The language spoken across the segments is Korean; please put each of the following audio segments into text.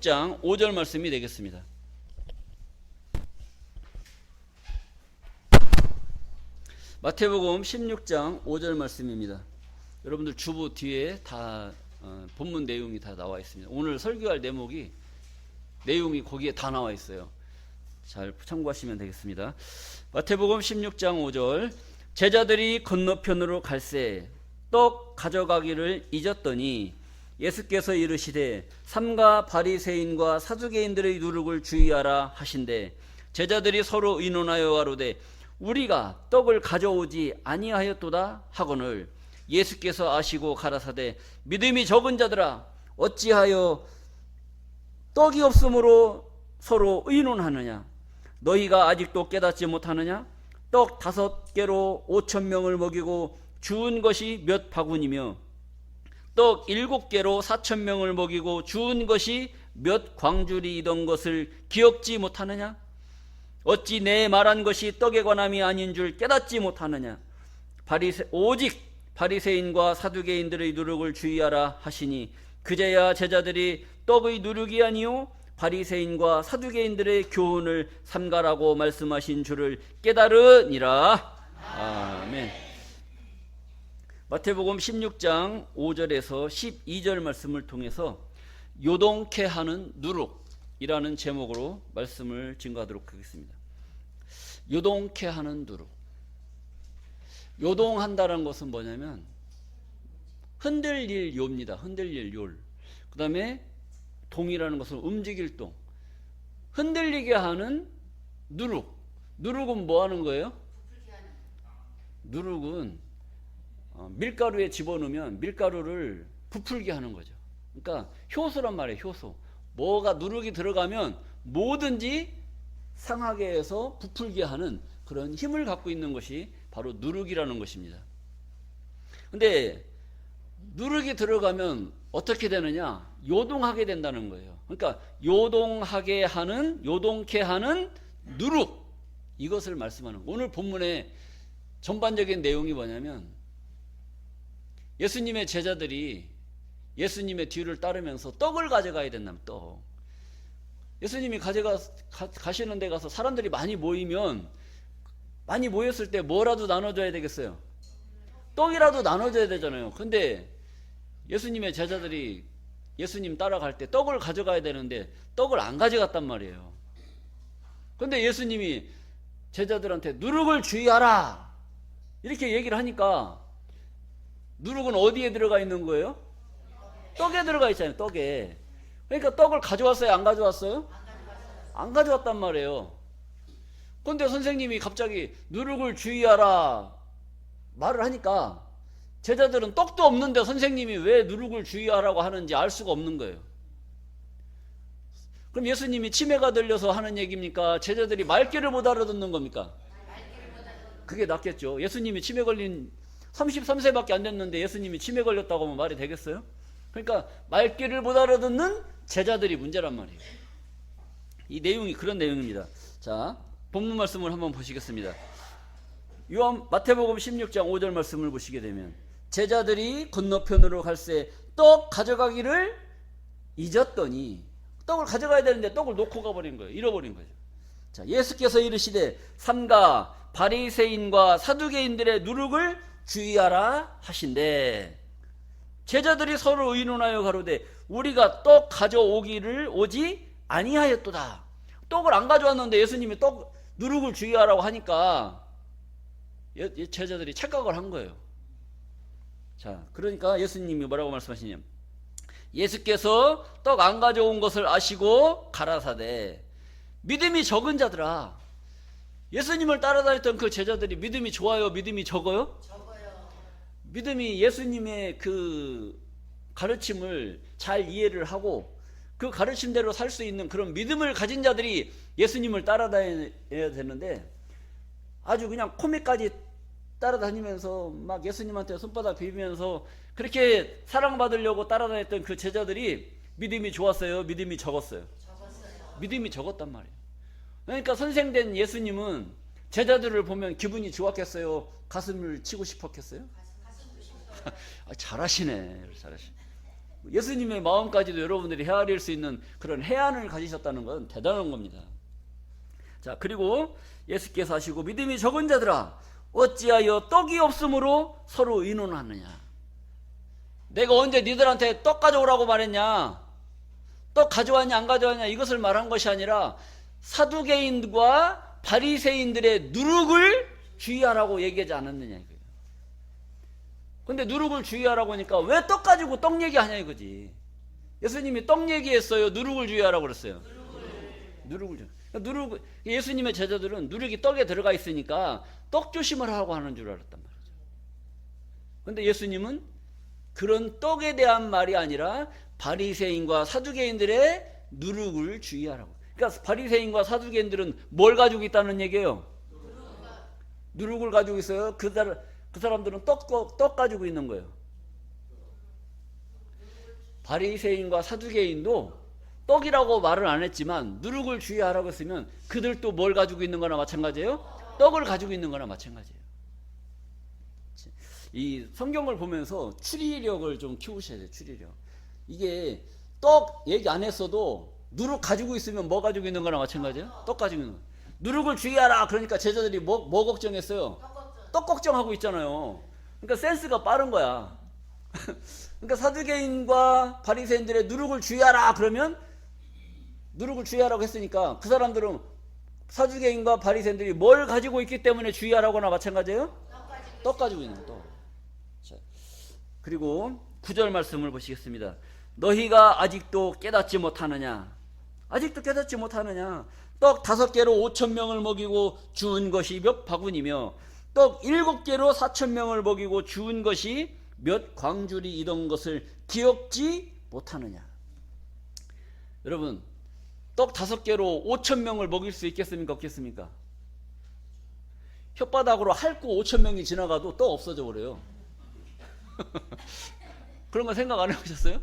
16장 5절 말씀이 되겠습니다. 마태복음 16장 5절 말씀입니다. 여러분들 주보 뒤에 다 본문 내용이 다 나와 있습니다. 오늘 설교할 내용이 거기에 다 나와 있어요. 잘 참고하시면 되겠습니다. 마태복음 16장 5절 제자들이 건너편으로 갈새 떡 가져가기를 잊었더니 예수께서 이르시되 삼가 바리새인과 사두개인들의 누룩을 주의하라 하신대 제자들이 서로 의논하여 가로되 우리가 떡을 가져오지 아니하였도다 하거늘 예수께서 아시고 가라사대 믿음이 적은 자들아 어찌하여 떡이 없으므로 서로 의논하느냐 너희가 아직도 깨닫지 못하느냐 떡 5개로 5,000명을 먹이고 주운 것이 몇 바구니며 떡 7개로 4,000명을 먹이고 주운 것이 몇 광줄이던 것을 기억지 못하느냐 어찌 내 말한 것이 떡에 관함이 아닌 줄 깨닫지 못하느냐 오직 바리새인과 사두개인들의 누룩을 주의하라 하시니 그제야 제자들이 떡의 누룩이 아니요 바리새인과 사두개인들의 교훈을 삼가라고 말씀하신 줄을 깨달으니라. 아멘. 마태복음 16장 5절에서 12절 말씀을 통해서 요동케 하는 누룩이라는 제목으로 말씀을 증거하도록 하겠습니다. 요동케 하는 누룩. 요동한다는 것은 뭐냐면 흔들릴 요입니다. 흔들릴 요. 그 다음에 동이라는 것은 움직일 동. 흔들리게 하는 누룩. 누룩은 뭐 하는 거예요? 누룩은 밀가루에 집어넣으면 밀가루를 부풀게 하는 거죠. 그러니까 효소란 말이에요. 효소. 뭐가 누룩이 들어가면 뭐든지 상하게 해서 부풀게 하는 그런 힘을 갖고 있는 것이 바로 누룩이라는 것입니다. 근데 누룩이 들어가면 어떻게 되느냐? 요동하게 된다는 거예요. 그러니까 요동케 하는 누룩, 이것을 말씀하는 거예요. 오늘 본문의 전반적인 내용이 뭐냐면 예수님의 제자들이 예수님의 뒤를 따르면서 떡을 가져가야 된다면 떡. 예수님이 가시는 데 가서 사람들이 많이 모였을 때 뭐라도 나눠줘야 되겠어요? 떡이라도 나눠줘야 되잖아요. 근데 예수님의 제자들이 예수님 따라갈 때 떡을 가져가야 되는데 떡을 안 가져갔단 말이에요. 근데 예수님이 제자들한테 누룩을 주의하라 이렇게 얘기를 하니까 누룩은 어디에 들어가 있는 거예요? 떡에 들어가 있잖아요. 떡에. 그러니까 떡을 가져왔어요? 안 가져왔어요? 안 가져왔단 말이에요. 그런데 선생님이 갑자기 누룩을 주의하라 말을 하니까 제자들은 떡도 없는데 선생님이 왜 누룩을 주의하라고 하는지 알 수가 없는 거예요. 그럼 예수님이 치매가 들려서 하는 얘기입니까? 제자들이 말귀를 못 알아듣는 겁니까? 그게 낫겠죠. 예수님이 치매 걸린 33세밖에 안 됐는데 예수님이 치매 걸렸다고 하면 말이 되겠어요? 그러니까 말귀를 못 알아듣는 제자들이 문제란 말이에요. 이 내용이 그런 내용입니다. 자, 본문 말씀을 한번 보시겠습니다. 마태복음 16장 5절 말씀을 보시게 되면 제자들이 건너편으로 갈새 떡 가져가기를 잊었더니 떡을 가져가야 되는데 떡을 놓고 가버린 거예요. 잃어버린 거죠. 자, 예수께서 이르시되 삼가 바리새인과 사두개인들의 누룩을 주의하라 하신대 제자들이 서로 의논하여 가로되 우리가 떡 가져오기를 오지 아니하였도다. 떡을 안 가져왔는데 예수님이 누룩을 주의하라고 하니까 제자들이 착각을 한 거예요. 자, 그러니까 예수님이 뭐라고 말씀하시냐면 예수께서 떡 안 가져온 것을 아시고 가라사대 믿음이 적은 자들아. 예수님을 따라다녔던 그 제자들이 믿음이 좋아요? 믿음이 적어요? 믿음이 예수님의 그 가르침을 잘 이해를 하고 그 가르침대로 살 수 있는 그런 믿음을 가진 자들이 예수님을 따라다녀야 되는데 아주 그냥 코미까지 따라다니면서 막 예수님한테 손바닥 비비면서 그렇게 사랑받으려고 따라다녔던 그 제자들이 믿음이 좋았어요? 믿음이 적었어요? 믿음이 적었단 말이에요. 그러니까 선생된 예수님은 제자들을 보면 기분이 좋았겠어요? 가슴을 치고 싶었겠어요? 잘하시네. 예수님의 마음까지도 여러분들이 헤아릴 수 있는 그런 해안을 가지셨다는 건 대단한 겁니다. 자, 그리고 예수께서 하시고 믿음이 적은 자들아 어찌하여 떡이 없으므로 서로 의논하느냐. 내가 언제 니들한테 떡 가져오라고 말했냐, 떡 가져왔냐 안 가져왔냐 이것을 말한 것이 아니라 사두개인과 바리새인들의 누룩을 주의하라고 얘기하지 않았느냐 이거예요. 근데 누룩을 주의하라고 하니까 왜 떡 가지고 떡 얘기하냐 이거지. 예수님이 떡 얘기했어요, 누룩을 주의하라고 그랬어요? 누룩을. 예수님의 제자들은 누룩이 떡에 들어가 있으니까 떡 조심을 하고 하는 줄 알았단 말이죠. 근데 예수님은 그런 떡에 대한 말이 아니라 바리새인과 사두개인들의 누룩을 주의하라고. 그러니까 바리새인과 사두개인들은 뭘 가지고 있다는 얘기예요? 누룩을 가지고 있어요. 그 사람들은 떡 가지고 있는 거예요. 바리새인과 사두개인도 떡이라고 말을 안 했지만 누룩을 주의하라고 했으면 그들도 뭘 가지고 있는 거나 마찬가지예요? 떡을 가지고 있는 거나 마찬가지예요. 이 성경을 보면서 추리력을 좀 키우셔야 돼요. 추리력. 이게 떡 얘기 안 했어도 누룩 가지고 있으면 뭐 가지고 있는 거나 마찬가지예요? 떡 가지고 있는 거. 누룩을 주의하라 그러니까 제자들이 뭐 걱정했어요? 떡 걱정하고 있잖아요. 그러니까 센스가 빠른 거야. 그러니까 사두개인과 바리새인들의 누룩을 주의하라 그러면 누룩을 주의하라고 했으니까 그 사람들은 사두개인과 바리새인들이 뭘 가지고 있기 때문에 주의하라거나 마찬가지예요? 떡 가지고 있는 거. 떡. 자, 그리고 9절 말씀을 보시겠습니다. 너희가 아직도 깨닫지 못하느냐? 아직도 깨닫지 못하느냐? 떡 5개로 5,000명을 먹이고 주운 것이 몇 바구니며 떡 7개로 4,000명을 먹이고 주운 것이 몇 광줄이이던 것을 기억지 못하느냐? 여러분, 떡 5개로 5,000명을 먹일 수 있겠습니까? 없겠습니까? 혓바닥으로 핥고 5,000명이 지나가도 떡 없어져 버려요. 그런 거 생각 안 해보셨어요?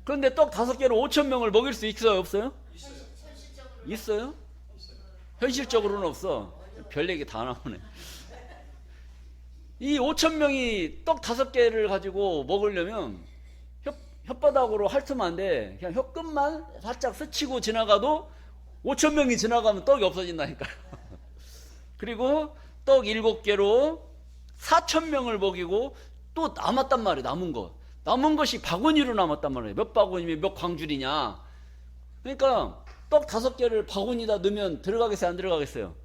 그런데 떡 5개로 5,000명을 먹일 수 있어요? 없어요? 있어요? 현실적으로는 없어. 별 얘기 다 나오네. 이 5,000명이 떡 5개를 가지고 먹으려면 혓바닥으로 핥으면 안 돼. 그냥 혀끝만 살짝 스치고 지나가도 5,000명이 지나가면 떡이 없어진다니까요. 그리고 떡 7개로 4,000명을 먹이고 또 남았단 말이에요. 남은 것이 바구니로 남았단 말이에요. 몇 바구니면 몇 광줄이냐. 그러니까 떡 5개를 바구니에다 넣으면 들어가겠어요? 안 들어가겠어요?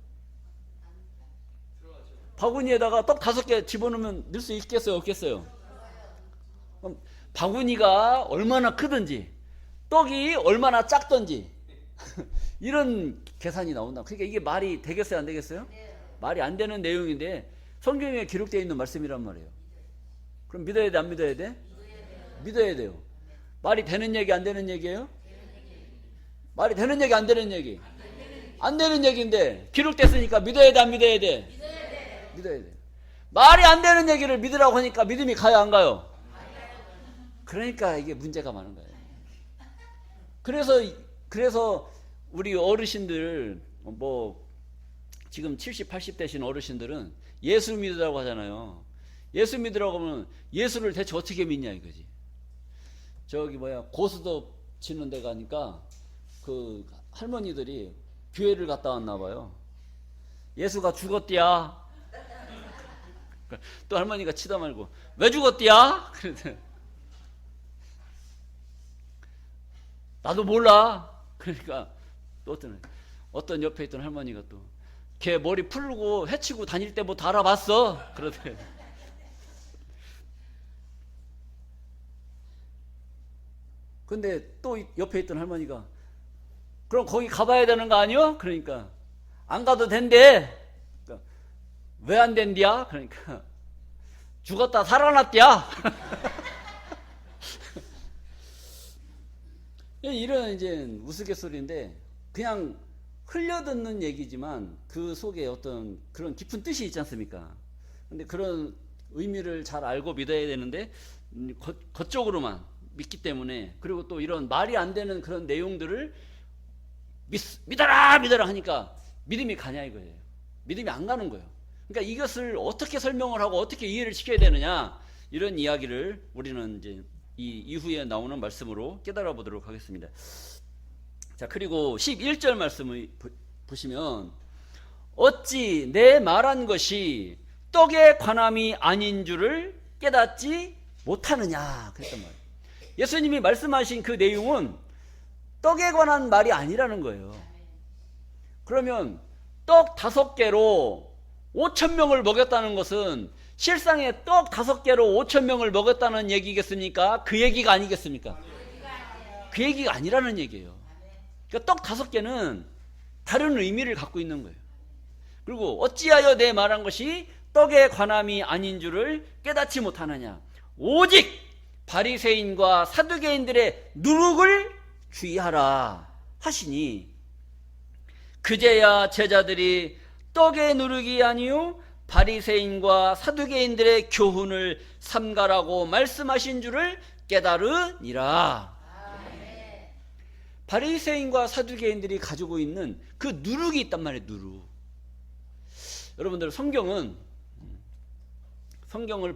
바구니에다가 떡 5개 집어넣으면 넣을 수 있겠어요? 없겠어요? 그럼 바구니가 얼마나 크든지 떡이 얼마나 작든지 이런 계산이 나온다. 그러니까 이게 말이 되겠어요? 안 되겠어요? 말이 안 되는 내용인데 성경에 기록되어 있는 말씀이란 말이에요. 그럼 믿어야 돼? 안 믿어야 돼? 믿어야 돼요. 말이 되는 얘기 안 되는 얘기예요? 말이 되는 얘기 안 되는 얘기? 안 되는 얘기인데 기록됐으니까 믿어야 돼? 안 믿어야 돼? 믿어야 돼. 말이 안 되는 얘기를 믿으라고 하니까 믿음이 가요? 안 가요? 그러니까 이게 문제가 많은 거예요. 그래서 우리 어르신들 뭐 지금 70, 80 되신 어르신들은 예수 믿으라고 하잖아요. 예수 믿으라고 하면 예수를 대체 어떻게 믿냐 이거지. 저기 고스톱 치는 데 가니까 그 할머니들이 교회를 갔다 왔나 봐요. 예수가 죽었디야. 또 할머니가 치다 말고 왜 죽었디야? 그러더니 나도 몰라. 그러니까 또 어떤 옆에 있던 할머니가 또 걔 머리 풀고 해치고 다닐 때부터 알아봤어. 그러더니 근데 또 옆에 있던 할머니가 그럼 거기 가봐야 되는 거 아니요? 그러니까 안 가도 된대. 그러니까 왜 안 된디야? 그러니까 죽었다 살아났디야. 이런 이제 우스갯소리인데 그냥 흘려듣는 얘기지만 그 속에 어떤 그런 깊은 뜻이 있지 않습니까? 근데 그런 의미를 잘 알고 믿어야 되는데 겉쪽으로만 믿기 때문에, 그리고 또 이런 말이 안 되는 그런 내용들을 믿어라 하니까 믿음이 가냐 이거예요. 믿음이 안 가는 거예요. 그러니까 이것을 어떻게 설명을 하고 어떻게 이해를 시켜야 되느냐, 이런 이야기를 우리는 이제 이 이후에 나오는 말씀으로 깨달아 보도록 하겠습니다. 자, 그리고 11절 말씀을 보시면 어찌 내 말한 것이 떡의 관함이 아닌 줄을 깨닫지 못하느냐 그랬단 말이에요. 예수님이 말씀하신 그 내용은 떡에 관한 말이 아니라는 거예요. 그러면 떡 5개로 5,000명을 먹였다는 것은 실상에 떡 5개로 5,000명을 먹였다는 얘기겠습니까? 그 얘기가 아니겠습니까? 그 얘기가 아니라는 얘기예요. 그러니까 떡 5개는 다른 의미를 갖고 있는 거예요. 그리고 어찌하여 내 말한 것이 떡의 관함이 아닌 줄을 깨닫지 못하느냐. 오직 바리새인과 사두개인들의 누룩을 주의하라 하시니 그제야 제자들이 떡의 누룩이 아니요 바리새인과 사두개인들의 교훈을 삼가라고 말씀하신 줄을 깨달으니라. 바리새인과 사두개인들이 가지고 있는 그 누룩이 있단 말이에요. 누룩. 여러분들 성경을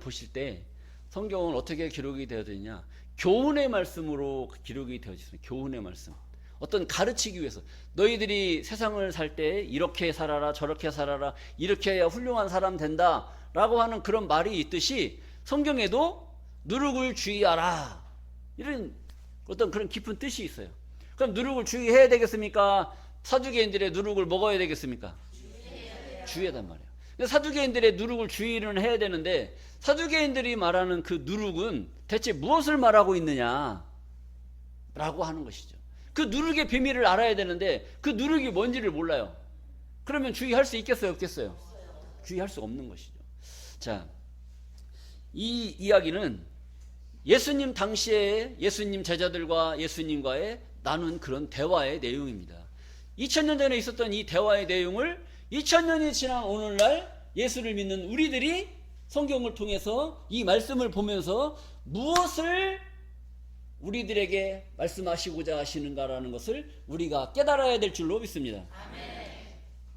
보실 때 성경은 어떻게 기록이 되어져 있냐? 교훈의 말씀으로 기록이 되어져 있습니다. 교훈의 말씀. 어떤 가르치기 위해서 너희들이 세상을 살 때 이렇게 살아라 저렇게 살아라 이렇게 해야 훌륭한 사람 된다 라고 하는 그런 말이 있듯이 성경에도 누룩을 주의하라 이런 어떤 그런 깊은 뜻이 있어요. 그럼 누룩을 주의해야 되겠습니까? 사두개인들의 누룩을 먹어야 되겠습니까? 주의하단 말이에요. 근데 사두개인들의 누룩을 주의는 해야 되는데 사두개인들이 말하는 그 누룩은 대체 무엇을 말하고 있느냐 라고 하는 것이죠. 그 누룩의 비밀을 알아야 되는데 그 누룩이 뭔지를 몰라요. 그러면 주의할 수 있겠어요? 없겠어요? 주의할 수 없는 것이죠. 자, 이 이야기는 예수님 당시에 예수님 제자들과 예수님과의 나눈 그런 대화의 내용입니다. 2000년 전에 있었던 이 대화의 내용을 2000년이 지난 오늘날 예수를 믿는 우리들이 성경을 통해서 이 말씀을 보면서 무엇을 우리들에게 말씀하시고자 하시는가라는 것을 우리가 깨달아야 될 줄로 믿습니다. 아멘.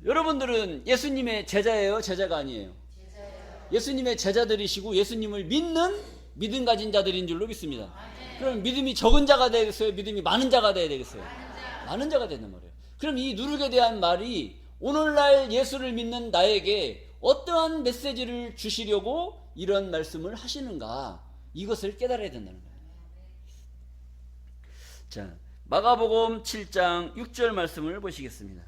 여러분들은 예수님의 제자예요? 제자가 아니에요? 제자예요. 예수님의 제자들이시고 예수님을 믿는 믿음 가진 자들인 줄로 믿습니다. 아멘. 그럼 믿음이 적은 자가 되겠어요? 믿음이 많은 자가 돼야 되겠어요? 많은 자가 되는 말이에요. 그럼 이 누룩에 대한 말이 오늘날 예수를 믿는 나에게 어떠한 메시지를 주시려고 이런 말씀을 하시는가, 이것을 깨달아야 된다는 거예요. 자, 마가복음 7장 6절 말씀을 보시겠습니다.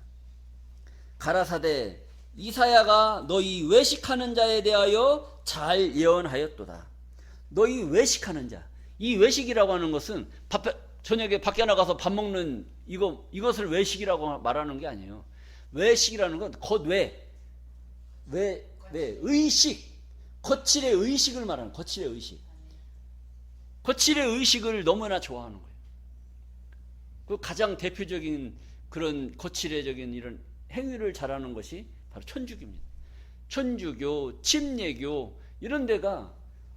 가라사대 이사야가 너희 외식하는 자에 대하여 잘 예언하였도다. 너희 외식하는 자. 이 외식이라고 하는 것은 저녁에 밖에 나가서 밥 먹는 이것을 외식이라고 말하는 게 아니에요. 외식이라는 건 의식, 거칠의 의식을 말하는 거칠의 의식. 거칠의 의식을 너무나 좋아하는 거예요. 그 가장 대표적인 그런 거칠애적인 이런 행위를 잘하는 것이 바로 천주교입니다. 천주교, 침례교 이런 데가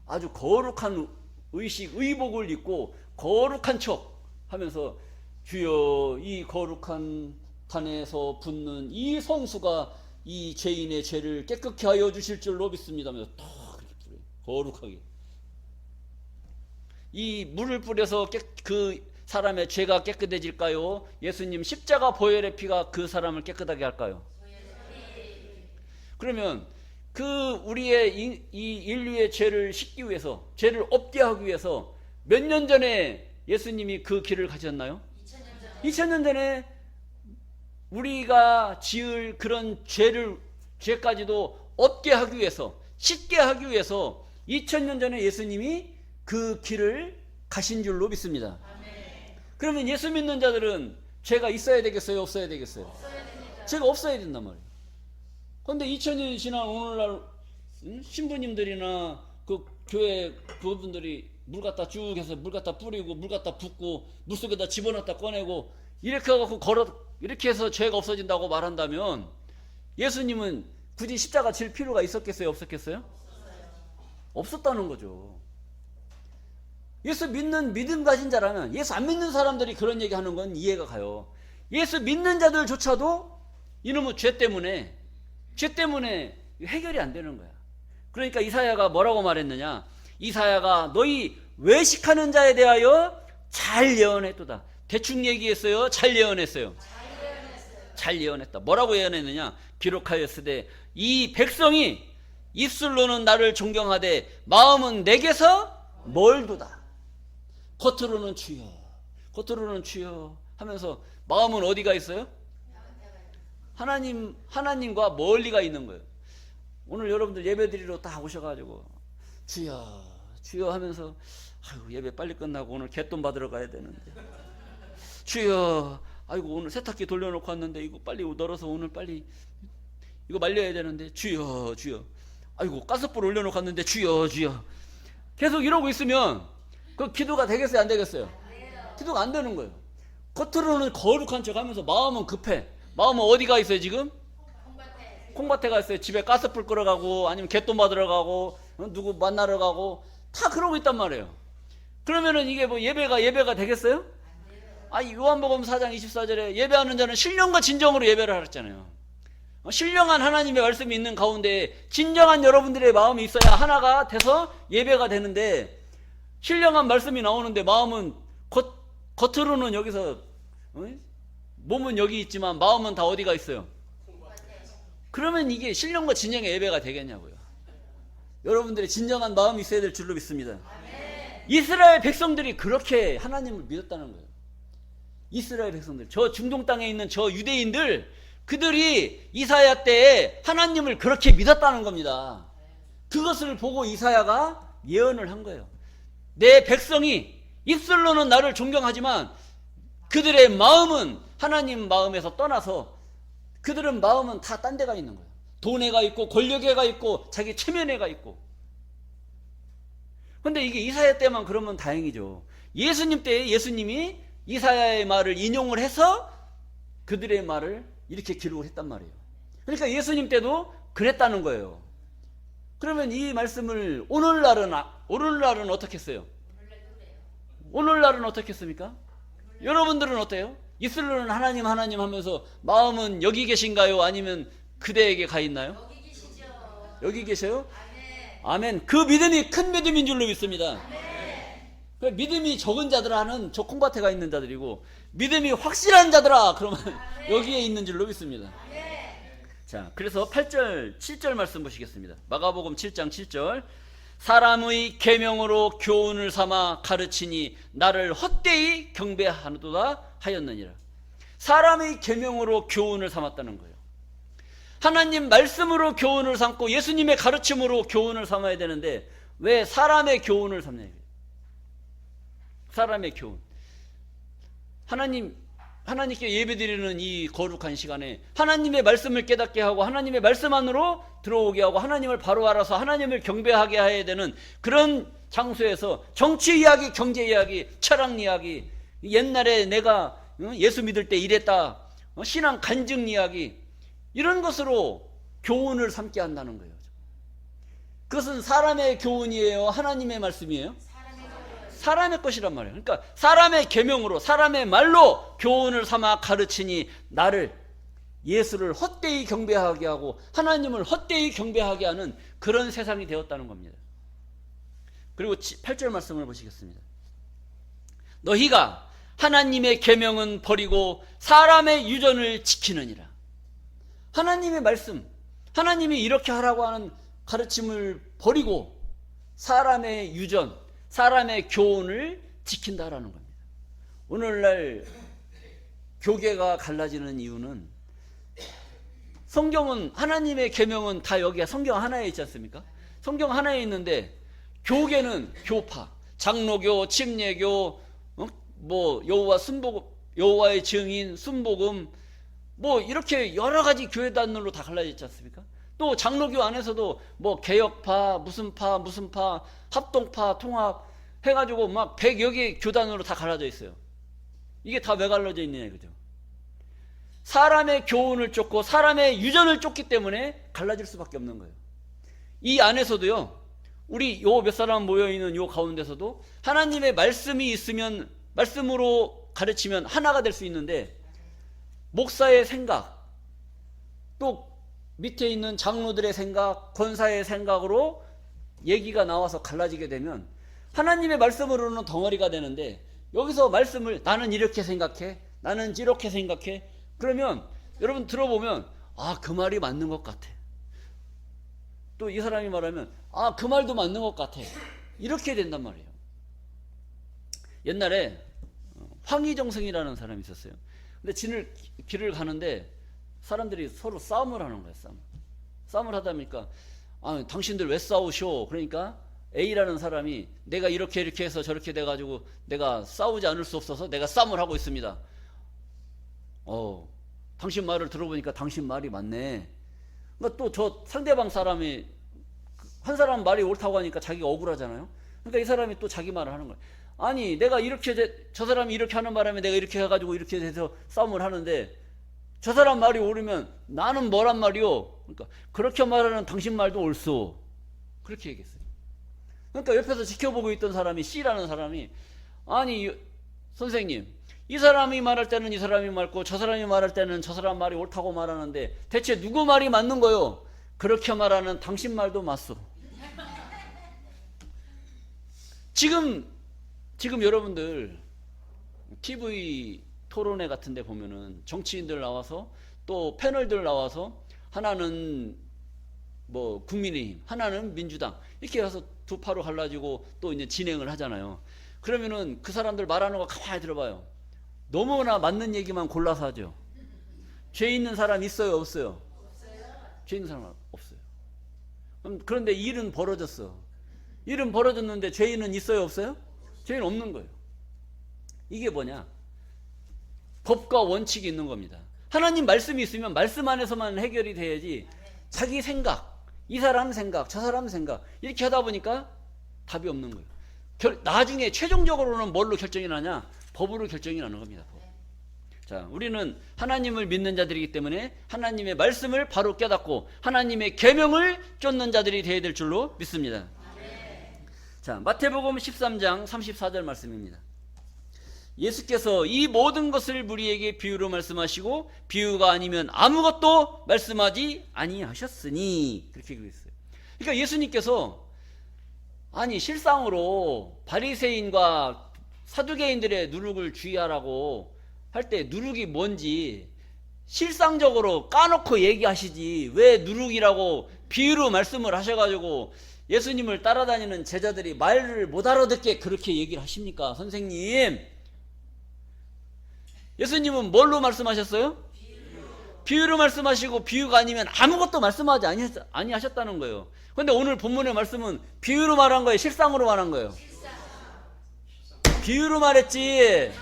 아주 거룩한 의식, 의복을 입고 거룩한 척 하면서 주여 이 거룩한 단에서 붓는 이 성수가 이 죄인의 죄를 깨끗게 하여 주실 줄로 믿습니다 하면서 탁 이렇게 뿌려요. 거룩하게. 이 물을 뿌려서 그 사람의 죄가 깨끗해질까요? 예수님 십자가 보혈의 피가 그 사람을 깨끗하게 할까요? 그러면 그 우리의 이 인류의 죄를 씻기 위해서, 죄를 없게 하기 위해서 몇 년 전에 예수님이 그 길을 가셨나요? 2000년 전에 우리가 지을 그런 죄까지도 없게 하기 위해서, 씻게 하기 위해서 2000년 전에 예수님이 그 길을 가신 줄로 믿습니다. 그러면 예수 믿는 자들은 죄가 있어야 되겠어요? 없어야 되겠어요? 죄가 없어야 된단 말이에요. 그런데 2000년이 지난 오늘날 신부님들이나 그 교회 그분들이 물 갖다 쭉 해서 물 갖다 뿌리고 물 갖다 붓고 물속에다 집어넣었다 꺼내고 이렇게 해갖고 이렇게 해서 죄가 없어진다고 말한다면 예수님은 굳이 십자가 질 필요가 있었겠어요? 없었겠어요? 없었다는 거죠. 예수 믿는 믿음 가진 자라면, 예수 안 믿는 사람들이 그런 얘기하는 건 이해가 가요. 예수 믿는 자들조차도 이놈의 죄 때문에 해결이 안 되는 거야. 그러니까 이사야가 뭐라고 말했느냐? 이사야가 너희 외식하는 자에 대하여 잘 예언했도다. 대충 얘기했어요? 잘 예언했어요? 잘 예언했다. 뭐라고 예언했느냐? 기록하였으되 이 백성이 입술로는 나를 존경하되 마음은 내게서 멀도다. 겉으로는 주여, 겉으로는 주여 하면서 마음은 어디가 있어요? 하나님과 멀리가 있는 거예요. 오늘 여러분들 예배드리러 딱 오셔가지고 주여 주여 하면서 아이고 예배 빨리 끝나고 오늘 갯돈 받으러 가야 되는데 주여 아이고 오늘 세탁기 돌려놓고 왔는데 이거 빨리 널어서 오늘 빨리 이거 말려야 되는데 주여 주여 아이고 가스불 올려놓고 왔는데 주여 주여 계속 이러고 있으면 그 기도가 되겠어요 안 되겠어요? 기도가 안 되는 거예요. 겉으로는 거룩한 척 하면서 마음은 급해. 마음은 어디가 있어요 지금? 콩밭에 가 있어요. 집에 가스불 끌어가고 아니면 갯돈 받으러 가고 누구 만나러 가고 다 그러고 있단 말이에요. 그러면은 이게 뭐 예배가 되겠어요? 요한복음 4장 24절에 예배하는 자는 신령과 진정으로 예배를 하랬잖아요. 신령한 하나님의 말씀이 있는 가운데 진정한 여러분들의 마음이 있어야 하나가 돼서 예배가 되는데 신령한 말씀이 나오는데 마음은 겉으로는 여기서 몸은 여기 있지만 마음은 다 어디가 있어요? 그러면 이게 신령과 진정의 예배가 되겠냐고요. 여러분들의 진정한 마음이 있어야 될 줄로 믿습니다. 이스라엘 백성들이 그렇게 하나님을 믿었다는 거예요. 이스라엘 백성들, 저 중동 땅에 있는 저 유대인들, 그들이 이사야 때에 하나님을 그렇게 믿었다는 겁니다. 그것을 보고 이사야가 예언을 한 거예요. 내 백성이 입술로는 나를 존경하지만 그들의 마음은 하나님 마음에서 떠나서 그들은 마음은 다 딴 데가 있는 거예요. 돈에가 있고 권력에가 있고 자기 체면에가 있고. 근데 이게 이사야 때만 그러면 다행이죠. 예수님 때에 예수님이 이사야의 말을 인용을 해서 그들의 말을 이렇게 기록을 했단 말이에요. 그러니까 예수님 때도 그랬다는 거예요. 그러면 이 말씀을 오늘날은 어떻게 했어요? 오늘날은 어떻게 했습니까? 여러분들은 어때요? 입술로는 하나님 하나님 하면서 마음은 여기 계신가요? 아니면 그대에게 가 있나요? 여기 계시죠. 여기 계셔요? 아멘. 아멘. 그 믿음이 큰 믿음인 줄로 믿습니다. 아멘. 믿음이 적은 자들아는 저 콩밭에 가 있는 자들이고 믿음이 확실한 자들아 그러면 아멘. 여기에 있는 줄로 믿습니다. 아멘. 자, 그래서 8절 7절 말씀 보시겠습니다. 마가복음 7장 7절 사람의 계명으로 교훈을 삼아 가르치니 나를 헛되이 경배하노도다 하였느니라. 사람의 계명으로 교훈을 삼았다는 거예요. 하나님 말씀으로 교훈을 삼고 예수님의 가르침으로 교훈을 삼아야 되는데 왜 사람의 교훈을 삼냐. 사람의 교훈. 하나님께 예배드리는 이 거룩한 시간에 하나님의 말씀을 깨닫게 하고 하나님의 말씀 안으로 들어오게 하고 하나님을 바로 알아서 하나님을 경배하게 해야 되는 그런 장소에서 정치 이야기, 경제 이야기, 철학 이야기, 옛날에 내가 예수 믿을 때 이랬다, 신앙 간증 이야기, 이런 것으로 교훈을 삼게 한다는 거예요. 그것은 사람의 교훈이에요? 하나님의 말씀이에요? 사람의 것이란 말이에요. 그러니까 사람의 계명으로 사람의 말로 교훈을 삼아 가르치니 나를 예수를 헛되이 경배하게 하고 하나님을 헛되이 경배하게 하는 그런 세상이 되었다는 겁니다. 그리고 8절 말씀을 보시겠습니다. 너희가 하나님의 계명은 버리고 사람의 유전을 지키느니라. 하나님의 말씀, 하나님이 이렇게 하라고 하는 가르침을 버리고 사람의 유전, 사람의 교훈을 지킨다라는 겁니다. 오늘날 교계가 갈라지는 이유는 성경은 하나님의 계명은 다 여기가 성경 하나에 있지 않습니까? 성경 하나에 있는데 교계는 교파, 장로교, 침례교, 여호와 순복음, 여호와의 증인, 순복음, 이렇게 여러 가지 교회단으로 다 갈라져 있지 않습니까? 또 장로교 안에서도 개혁파, 무슨 파, 합동파, 통합 해가지고 막 100여 개 교단으로 다 갈라져 있어요. 이게 다 왜 갈라져 있느냐 이거죠. 사람의 교훈을 쫓고 사람의 유전을 쫓기 때문에 갈라질 수밖에 없는 거예요. 이 안에서도요, 우리 요 몇 사람 모여있는 요 가운데서도 하나님의 말씀이 있으면 말씀으로 가르치면 하나가 될 수 있는데 목사의 생각, 또 밑에 있는 장로들의 생각, 권사의 생각으로 얘기가 나와서 갈라지게 되면 하나님의 말씀으로는 덩어리가 되는데 여기서 말씀을 나는 이렇게 생각해, 나는 이렇게 생각해. 그러면 여러분 들어보면 아, 그 말이 맞는 것 같아. 또 이 사람이 말하면 아, 그 말도 맞는 것 같아. 이렇게 된단 말이에요. 옛날에 황희정승이라는 사람이 있었어요. 근데 길을 가는데 사람들이 서로 싸움을 하는 거예요. 싸움을 하다 보니까 아, 당신들 왜 싸우셔? 그러니까 A라는 사람이 내가 이렇게 해서 저렇게 돼가지고 내가 싸우지 않을 수 없어서 내가 싸움을 하고 있습니다. 당신 말을 들어보니까 당신 말이 맞네. 그러니까 또 저 상대방 사람이 한 사람 말이 옳다고 하니까 자기가 억울하잖아요. 그러니까 이 사람이 또 자기 말을 하는 거예요. 아니 내가 저 사람이 이렇게 하는 바람에 내가 이렇게 해가지고 이렇게 돼서 싸움을 하는데 저 사람 말이 옳으면 나는 뭐란 말이요. 그러니까 그렇게 말하는 당신 말도 옳소. 그렇게 얘기했어요. 그러니까 옆에서 지켜보고 있던 사람이 C라는 사람이 아니 선생님 이 사람이 말할 때는 이 사람이 맞고 저 사람이 말할 때는 저 사람 말이 옳다고 말하는데 대체 누구 말이 맞는 거요? 그렇게 말하는 당신 말도 맞소. 지금 여러분들 TV 토론회 같은 데 보면은 정치인들 나와서 또 패널들 나와서 하나는 뭐 국민의힘, 하나는 민주당 이렇게 해서 두 파로 갈라지고 또 이제 진행을 하잖아요. 그러면은 그 사람들 말하는 거 가만히 들어봐요. 너무나 맞는 얘기만 골라서 하죠. 죄 있는 사람 있어요, 없어요? 죄 있는 사람 없어요. 그런데 일은 벌어졌어. 일은 벌어졌는데 죄인은 있어요, 없어요? 죄인 없는 거예요. 이게 뭐냐? 법과 원칙이 있는 겁니다. 하나님 말씀이 있으면 말씀 안에서만 해결이 돼야지 자기 생각, 이 사람 생각, 저 사람 생각 이렇게 하다 보니까 답이 없는 거예요. 나중에 최종적으로는 뭘로 결정이 나냐? 법으로 결정이 나는 겁니다. 법. 자, 우리는 하나님을 믿는 자들이기 때문에 하나님의 말씀을 바로 깨닫고 하나님의 계명을 쫓는 자들이 되어야 될 줄로 믿습니다. 자, 마태복음 13장 34절 말씀입니다. 예수께서 이 모든 것을 우리에게 비유로 말씀하시고 비유가 아니면 아무것도 말씀하지 아니하셨으니 그렇게 얘기했어요. 그러니까 예수님께서 아니 실상으로 바리새인과 사두개인들의 누룩을 주의하라고 할 때 누룩이 뭔지 실상적으로 까놓고 얘기하시지 왜 누룩이라고 비유로 말씀을 하셔가지고 예수님을 따라다니는 제자들이 말을 못 알아듣게 그렇게 얘기를 하십니까? 선생님, 예수님은 뭘로 말씀하셨어요? 비유로 말씀하시고 비유가 아니면 아무것도 말씀하지 아니하셨다는 거예요. 그런데 오늘 본문의 말씀은 비유로 말한 거예요? 실상으로 말한 거예요? 비유로 말했지.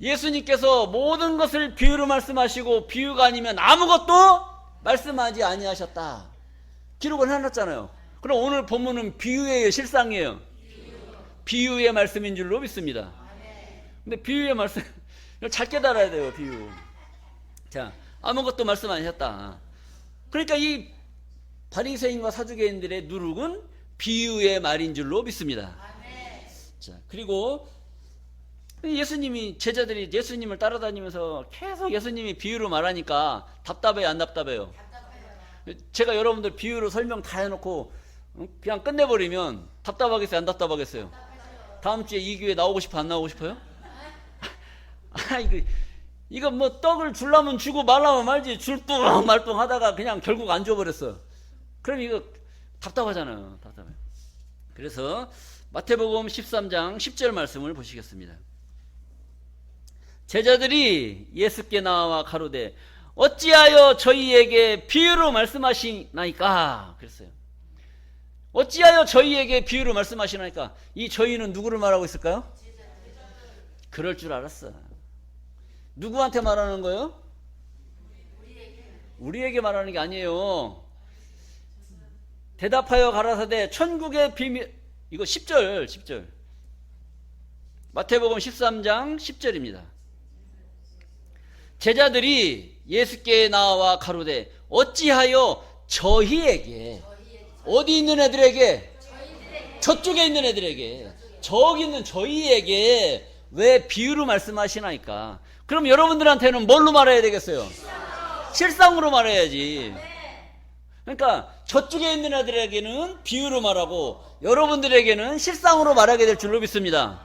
예수님께서 모든 것을 비유로 말씀하시고 비유가 아니면 아무것도 말씀하지 아니하셨다. 기록을 해놨잖아요. 그럼 오늘 본문은 비유예요, 실상이에요? 비유의 말씀인 줄로 믿습니다. 근데 비유의 말씀 잘 깨달아야 돼요. 비유. 자, 아무것도 말씀 안 하셨다. 그러니까 이 바리새인과 사두개인들의 누룩은 비유의 말인 줄로 믿습니다. 자, 그리고 예수님이 제자들이 예수님을 따라다니면서 계속 예수님이 비유로 말하니까 답답해요, 안 답답해요? 제가 여러분들 비유로 설명 다 해놓고 그냥 끝내버리면 답답하겠어요, 안 답답하겠어요? 다음 주에 이 교회 나오고 싶어, 안 나오고 싶어요? 이거 뭐 떡을 주려면 주고 말라면 말지 줄뚱 말뚱 하다가 그냥 결국 안 줘버렸어. 그럼 이거 답답하잖아요. 답답해요. 그래서 마태복음 13장 10절 말씀을 보시겠습니다. 제자들이 예수께 나와 가로되 어찌하여 저희에게 비유로 말씀하시나이까? 그랬어요. 어찌하여 저희에게 비유로 말씀하시나이까? 이 저희는 누구를 말하고 있을까요? 그럴 줄 알았어. 누구한테 말하는 거예요? 우리에게 말하는 게 아니에요. 대답하여 가라사대 천국의 비밀, 이거 10절. 마태복음 13장 10절입니다. 제자들이 예수께 나와 가로되 어찌하여 저희에게, 어디 있는 애들에게? 저쪽에 있는 애들에게, 저기 있는 저희에게 왜 비유로 말씀하시나이까? 그럼 여러분들한테는 뭘로 말해야 되겠어요? 실상으로 말해야지. 그러니까 저쪽에 있는 아들에게는 비유로 말하고 여러분들에게는 실상으로 말하게 될 줄로 믿습니다.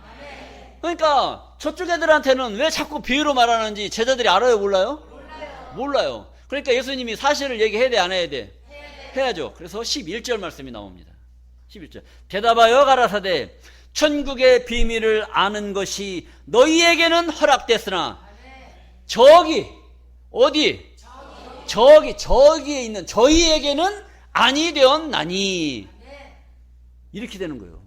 그러니까 저쪽 애들한테는 왜 자꾸 비유로 말하는지 제자들이 알아요, 몰라요? 몰라요. 그러니까 예수님이 사실을 얘기해야 돼, 안 해야 돼? 해야죠. 그래서 11절 말씀이 나옵니다. 11절. 대답하여 가라사대 천국의 비밀을 아는 것이 너희에게는 허락됐으나 저기 어디? 저기에 있는 저희에게는 아니 되었나니. 이렇게 되는 거예요.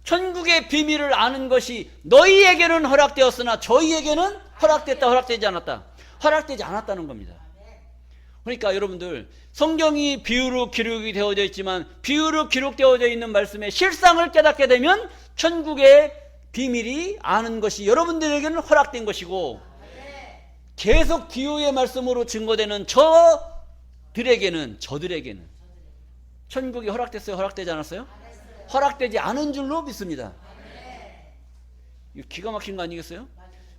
천국의 비밀을 아는 것이 너희에게는 허락되었으나 저희에게는 허락됐다, 허락되지 않았다. 허락되지 않았다는 겁니다. 그러니까 여러분들 성경이 비유로 기록이 되어져 있지만 비유로 기록되어져 있는 말씀의 실상을 깨닫게 되면 천국의 비밀이 아는 것이 여러분들에게는 허락된 것이고 계속 비유의 말씀으로 증거되는 저들에게는 천국이 허락됐어요? 허락되지 않았어요? 허락되지 않은 줄로 믿습니다. 이거 기가 막힌 거 아니겠어요?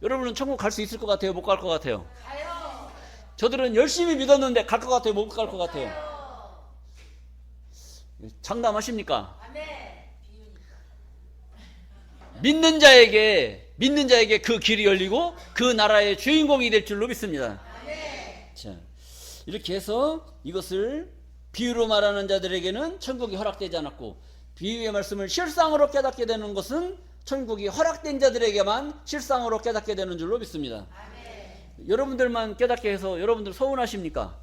여러분은 천국 갈 수 있을 것 같아요? 못 갈 것 같아요? 저들은 열심히 믿었는데 갈 것 같아요? 못 갈 것 같아요? 장담하십니까? 믿는 자에게 그 길이 열리고 그 나라의 주인공이 될 줄로 믿습니다. 자, 이렇게 해서 이것을 비유로 말하는 자들에게는 천국이 허락되지 않았고 비유의 말씀을 실상으로 깨닫게 되는 것은 천국이 허락된 자들에게만 실상으로 깨닫게 되는 줄로 믿습니다. 여러분들만 깨닫게 해서 여러분들 서운하십니까?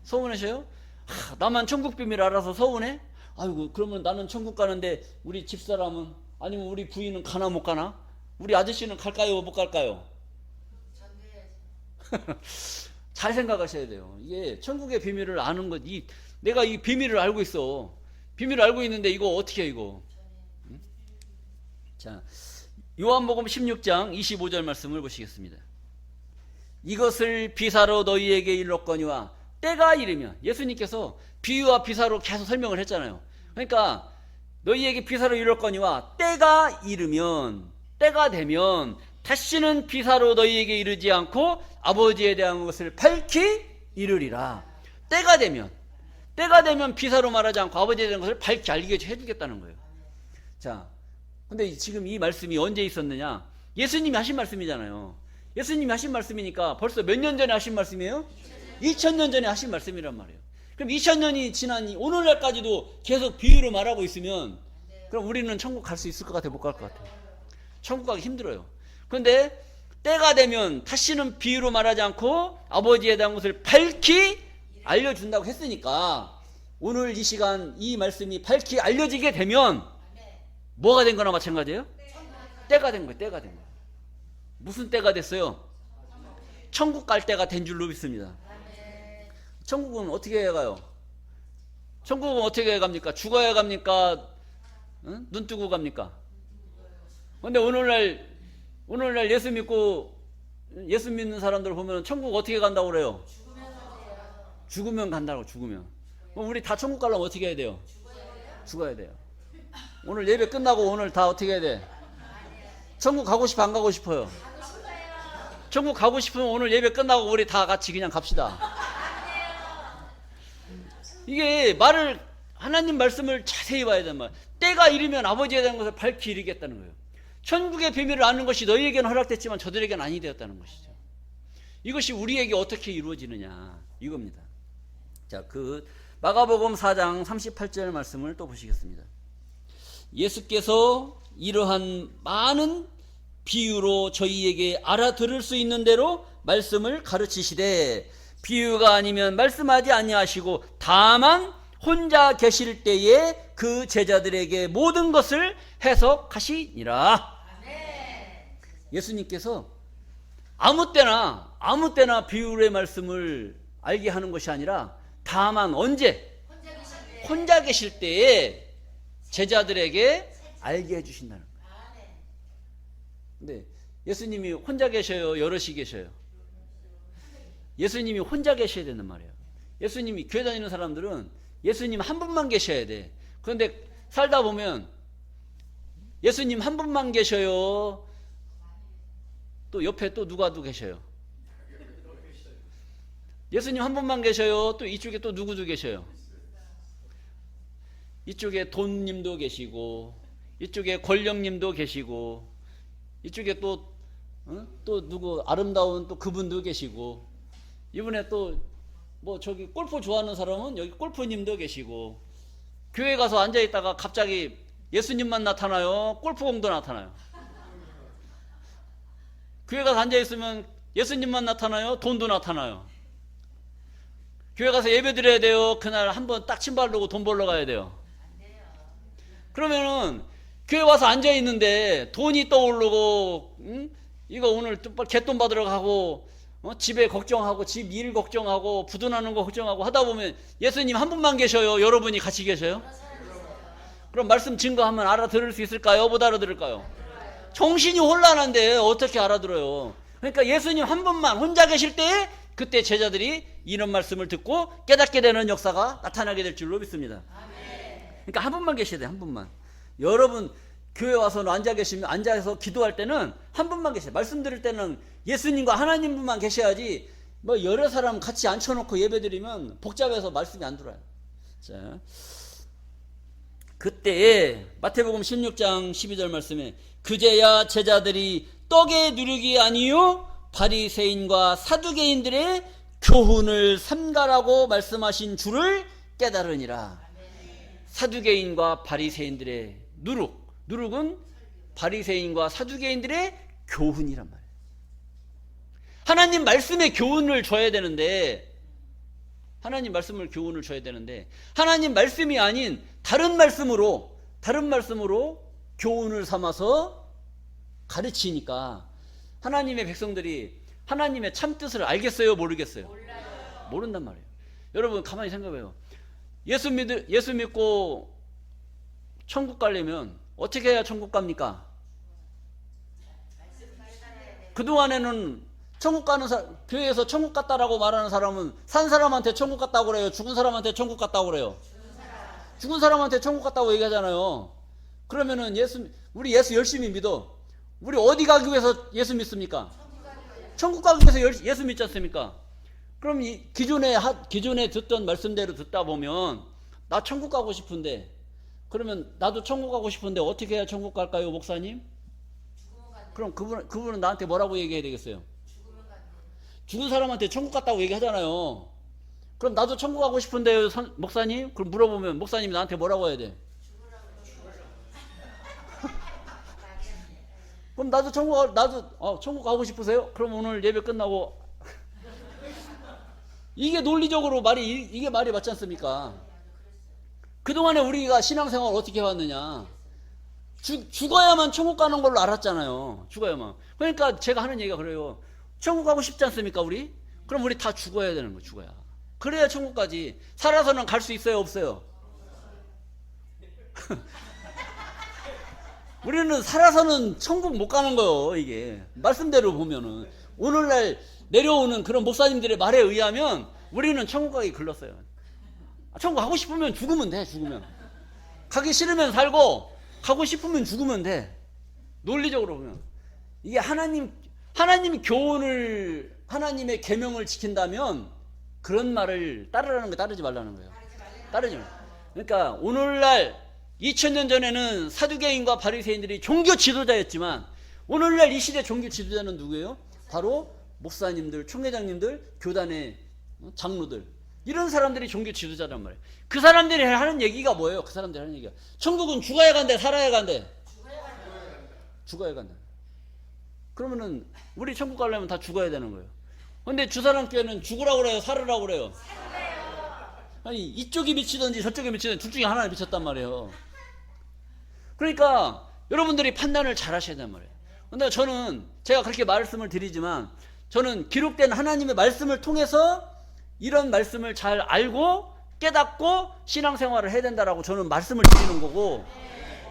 서운하셔요? 나만 천국 비밀 알아서 서운해? 아이고, 그러면 나는 천국 가는데 우리 집사람은 아니면 우리 부인은 가나 못 가나? 우리 아저씨는 갈까요? 못 갈까요? 잘 생각하셔야 돼요. 이게 천국의 비밀을 아는 것, 내가 이 비밀을 알고 있어. 비밀을 알고 있는데 이거 어떻게 해, 이거? 응? 자, 요한복음 16장 25절 말씀을 보시겠습니다. 이것을 비사로 너희에게 일렀거니와 때가 이르면, 예수님께서 비유와 비사로 계속 설명을 했잖아요. 그러니까 너희에게 비사로 이룰거니와 때가 이르면, 때가 되면 다시는 비사로 너희에게 이르지 않고 아버지에 대한 것을 밝히 이르리라. 때가 되면 비사로 말하지 않고 아버지에 대한 것을 밝히 알게 해주겠다는 거예요. 자, 근데 지금 이 말씀이 언제 있었느냐? 예수님이 하신 말씀이잖아요. 예수님이 하신 말씀이니까 벌써 몇 년 전에 하신 말씀이에요? 2000년 전에 하신 말씀이란 말이에요. 그럼 2000년이 지난 오늘날까지도 계속 비유로 말하고 있으면 그럼 우리는 천국 갈 수 있을 것 같아요? 못 갈 것 같아요? 천국 가기 힘들어요. 그런데 때가 되면 다시는 비유로 말하지 않고 아버지에 대한 것을 밝히 알려준다고 했으니까 오늘 이 시간 이 말씀이 밝히 알려지게 되면 뭐가 된 거나 마찬가지예요? 때가 된 거예요. 때가 된 거예요. 무슨 때가 됐어요? 천국 갈 때가 된 줄로 믿습니다. 천국은 어떻게 가요? 천국은 어떻게 갑니까? 죽어야 갑니까? 응? 눈 뜨고 갑니까? 근데 오늘날 예수 믿는 사람들 보면 천국 어떻게 간다고 그래요? 죽으면 간다고, 죽으면. 그럼 우리 다 천국 가려면 어떻게 해야 돼요? 죽어야 돼요. 오늘 예배 끝나고 오늘 다 어떻게 해야 돼? 천국 가고 싶어, 안 가고 싶어요? 천국 가고 싶으면 오늘 예배 끝나고 우리 다 같이 그냥 갑시다. 이게 하나님 말씀을 자세히 봐야 되는 말이에요. 때가 이르면 아버지에 대한 것을 밝히 이르겠다는 거예요. 천국의 비밀을 아는 것이 너희에게는 허락됐지만 저들에게는 아니 되었다는 것이죠. 이것이 우리에게 어떻게 이루어지느냐 이겁니다. 자, 그 마가복음 4장 38절 말씀을 또 보시겠습니다. 예수께서 이러한 많은 비유로 저희에게 알아들을 수 있는 대로 말씀을 가르치시되 비유가 아니면 말씀하지 아니하시고 다만 혼자 계실 때에 그 제자들에게 모든 것을 해석하시니라. 예수님께서 아무 때나 비유의 말씀을 알게 하는 것이 아니라 다만 언제? 혼자 계실 때에 제자들에게 알게 해주신다는 거예요. 근데 예수님이 혼자 계셔요? 여럿이 계셔요? 예수님이 혼자 계셔야 되는 말이에요. 예수님이 교회 다니는 사람들은 예수님 한 분만 계셔야 돼. 그런데 살다 보면 예수님 한 분만 계셔요. 또 옆에 또 누가 계셔요? 예수님 한 분만 계셔요. 또 이쪽에 또 누구도 계셔요. 이쪽에 돈님도 계시고, 이쪽에 권력님도 계시고, 이쪽에 또 누구 아름다운 또 그분도 계시고, 이번에 또 뭐 저기 골프 좋아하는 사람은 여기 골프님도 계시고, 교회 가서 앉아 있다가 갑자기 예수님만 나타나요? 골프공도 나타나요? 교회 가서 앉아 있으면 예수님만 나타나요? 돈도 나타나요? 교회 가서 예배 드려야 돼요? 그날 한번 딱 침바르고 돈 벌러 가야 돼요? 그러면은 교회 와서 앉아 있는데 돈이 떠오르고, 이거 오늘 개돈 받으러 가고, 집에 걱정하고, 집 일 걱정하고, 부도나는 거 걱정하고 하다 보면 예수님 한 분만 계셔요? 여러분이 같이 계셔요? 그럼 말씀 증거하면 알아들을 수 있을까요? 못 알아들을까요? 정신이 혼란한데 어떻게 알아들어요? 그러니까 예수님 한 분만 혼자 계실 때 그때 제자들이 이런 말씀을 듣고 깨닫게 되는 역사가 나타나게 될 줄로 믿습니다. 그러니까 한 분만 계셔야 돼요. 한 분만. 여러분 교회 와서 앉아서 기도할 때는 한 분만 계셔요. 말씀 드릴 때는 예수님과 하나님분만 계셔야지 뭐 여러 사람 같이 앉혀놓고 예배드리면 복잡해서 말씀이 안 들어요. 자, 그때 마태복음 16장 12절 말씀에 그제야 제자들이 떡의 누룩이 아니요 바리새인과 사두개인들의 교훈을 삼가라고 말씀하신 줄을 깨달으니라. 사두개인과 바리새인들의 누룩은 바리새인과 사두개인들의 교훈이란 말이에요. 하나님 말씀의 교훈을 줘야 되는데, 하나님 말씀을 교훈을 줘야 되는데 하나님 말씀이 아닌 다른 말씀으로 교훈을 삼아서 가르치니까 하나님의 백성들이 하나님의 참뜻을 알겠어요? 모르겠어요? 몰라요. 모른단 말이에요. 여러분 가만히 생각해요. 예수 믿고 천국 가려면 어떻게 해야 천국 갑니까? 그동안에는 천국 가는 교회에서 천국 갔다라고 말하는 사람은 산 사람한테 천국 갔다고 그래요? 죽은 사람한테 천국 갔다고 그래요? 죽은 사람한테 천국 갔다고 얘기하잖아요. 그러면은 우리 예수 열심히 믿어. 우리 어디 가기 위해서 예수 믿습니까? 천국 가기 위해서 예수 믿지 않습니까? 그럼 기존에 듣던 말씀대로 듣다 보면 나 천국 가고 싶은데, 그러면 나도 천국 가고 싶은데 어떻게 해야 천국 갈까요, 목사님? 그럼 그분은 나한테 뭐라고 얘기해야 되겠어요? 죽은 사람한테 천국 갔다고 얘기하잖아요. 그럼 나도 천국 가고 싶은데요, 목사님? 그럼 물어보면 목사님이 나한테 뭐라고 해야 돼? 그럼 나도 천국 가고 싶으세요? 그럼 오늘 예배 끝나고 이게 논리적으로 이게 말이 맞지 않습니까? 그동안에 우리가 신앙생활 어떻게 해왔느냐? 죽어야만 천국 가는 걸로 알았잖아요. 죽어야만. 그러니까 제가 하는 얘기가 그래요. 천국 가고 싶지 않습니까, 우리? 그럼 우리 다 죽어야 되는 거예요, 죽어야. 그래야 천국까지. 살아서는 갈 수 있어요, 없어요? 우리는 살아서는 천국 못 가는 거예요, 이게. 말씀대로 보면은. 오늘날 내려오는 그런 목사님들의 말에 의하면 우리는 천국 가기 글렀어요. 천국 가고 싶으면 죽으면 돼, 죽으면. 가기 싫으면 살고, 가고 싶으면 죽으면 돼. 논리적으로 보면. 이게 하나님 교훈을, 하나님의 계명을 지킨다면 그런 말을 따르라는 거 따르지 말라는 거예요. 따르지 말라. 그러니까 오늘날 2000년 전에는 사두개인과 바리새인들이 종교 지도자였지만 오늘날 이 시대 종교 지도자는 누구예요? 바로 목사님들, 총회장님들, 교단의 장로들, 이런 사람들이 종교 지도자란 말이에요. 그 사람들이 하는 얘기가 뭐예요? 그 사람들이 하는 얘기가 천국은 죽어야 간대, 살아야 간대? 죽어야 간대. 그러면은 우리 천국 가려면 다 죽어야 되는 거예요. 근데 주사랑교회는 죽으라고 그래요, 살으라고 그래요? 아니 이쪽이 미치든지 저쪽이 미치든지 둘 중에 하나에 미쳤단 말이에요. 그러니까 여러분들이 판단을 잘 하셔야 된단 말이에요. 근데 제가 그렇게 말씀을 드리지만 저는 기록된 하나님의 말씀을 통해서 이런 말씀을 잘 알고 깨닫고 신앙생활을 해야 된다라고 저는 말씀을 드리는 거고,